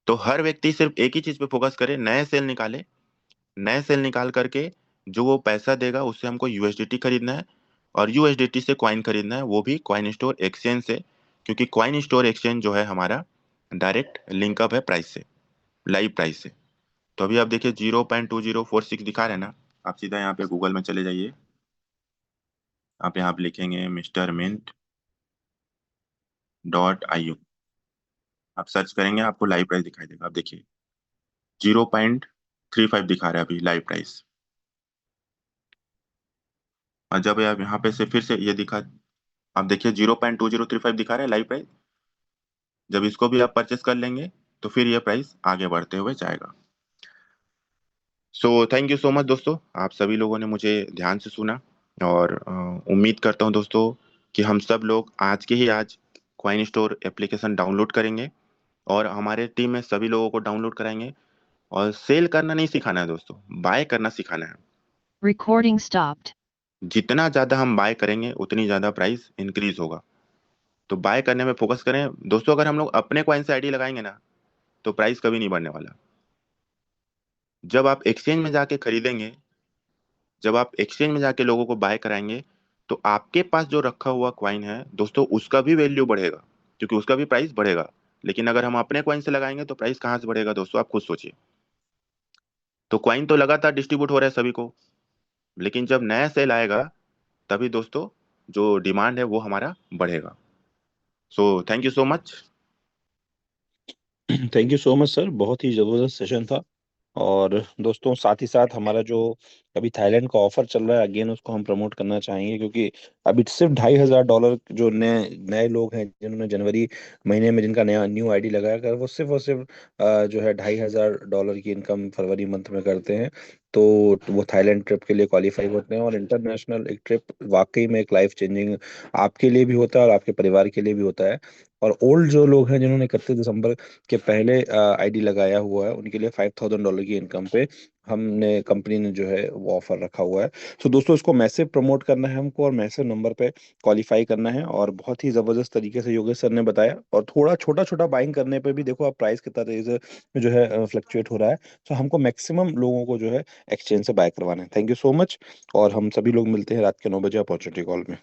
तो हर व्यक्ति सिर्फ एक ही चीज पे फोकस करे, नए सेल निकाले। नए सेल निकाल करके जो वो पैसा देगा उससे हमको यूएसडीटी खरीदना है, और यूएसडीटी से कॉइन खरीदना है, वो भी कॉइन स्टोर एक्सचेंज से, क्योंकि कॉइन स्टोर एक्सचेंज जो है हमारा डायरेक्ट लिंकअप है प्राइस से, लाइव प्राइस से। तो अभी आप देखिए 0.2046 दिखा रहे हैं ना। आप सीधा यहाँ पे गूगल में चले जाइए, आप यहाँ पे लिखेंगे मिस्टर मिंट .io, आप सर्च करेंगे आपको लाइव प्राइस दिखाई देगा। आप देखिए 0.35 दिखा रहा है अभी लाइव प्राइस। और जब आप यहाँ पे से फिर से ये दिखा, आप देखिए 0.2035 दिखा रहा है लाइव प्राइस। जब इसको भी आप परचेस कर लेंगे तो फिर ये प्राइस आगे बढ़ते हुए जाएगा। So thank you so much दोस्तों, आप सभी लोगों ने मुझे ध्यान से सुना। और उम्मीद करता हूँ दोस्तों कि हम सब लोग आज के ही आज कॉइन स्टोर एप्लीकेशन डाउनलोड करेंगे, और हमारे टीम में सभी लोगों को डाउनलोड कराएंगे। और सेल करना नहीं सिखाना है दोस्तों, बाय करना सिखाना है। Recording stopped. जितना ज्यादा हम बाय करेंगे उतनी ज्यादा प्राइस इंक्रीज होगा। तो बाय करने में फोकस करें दोस्तों। अगर हम लोग अपने कॉइन से आईडी लगाएंगे ना, तो प्राइस कभी नहीं बढ़ने वाला। जब आप एक्सचेंज में जाके खरीदेंगे, जब आप एक्सचेंज में जाके लोगों को बाय कराएंगे, तो आपके पास जो रखा हुआ कॉइन है दोस्तों, उसका भी वैल्यू बढ़ेगा, क्योंकि उसका भी प्राइस बढ़ेगा। लेकिन अगर हम अपने कॉइन से लगाएंगे तो प्राइस कहाँ से बढ़ेगा दोस्तों, आप खुद सोचिए। तो कॉइन तो लगातार डिस्ट्रीब्यूट हो रहा है सभी को, लेकिन जब नया सेल आएगा तभी दोस्तों जो डिमांड है वो हमारा बढ़ेगा। So thank you so much. Thank you so much sir, बहुत ही जबरदस्त सेशन था। और दोस्तों साथ ही साथ हमारा जो अभी थाईलैंड का ऑफर चल रहा है, अगेन उसको हम प्रमोट करना चाहेंगे, क्योंकि अभी सिर्फ $2,500 जो नए नए लोग हैं जिन्होंने जनवरी महीने में जिनका नया न्यू आईडी लगाया कर, वो सिर्फ और सिर्फ जो है $2,500 की इनकम फरवरी मंथ में करते हैं। तो वो थाईलैंड ट्रिप के लिए क्वालिफाई होते हैं, और इंटरनेशनल एक ट्रिप वाकई में एक लाइफ चेंजिंग आपके लिए भी होता है और आपके परिवार के लिए भी होता है। और ओल्ड जो लोग हैं जिन्होंने 31 दिसंबर के पहले आईडी लगाया हुआ है, उनके लिए $5,000 की इनकम पे हमने कंपनी ने जो है वो ऑफर रखा हुआ है। तो दोस्तों इसको मैसेज प्रमोट करना है हमको, और मैसेज नंबर पे क्वालिफाई करना है। और बहुत ही जबरदस्त तरीके से योगेश सर ने बताया, और थोड़ा छोटा छोटा बाइंग करने पे भी देखो आप प्राइस कितना तेजी से जो है फ्लक्चुएट हो रहा है। तो हमको मैक्सिमम लोगों को जो है एक्सचेंज से बाय करवाना है। थैंक यू सो मच, और हम सभी लोग मिलते हैं रात के 9 बजे अपॉर्चुनिटी कॉल में।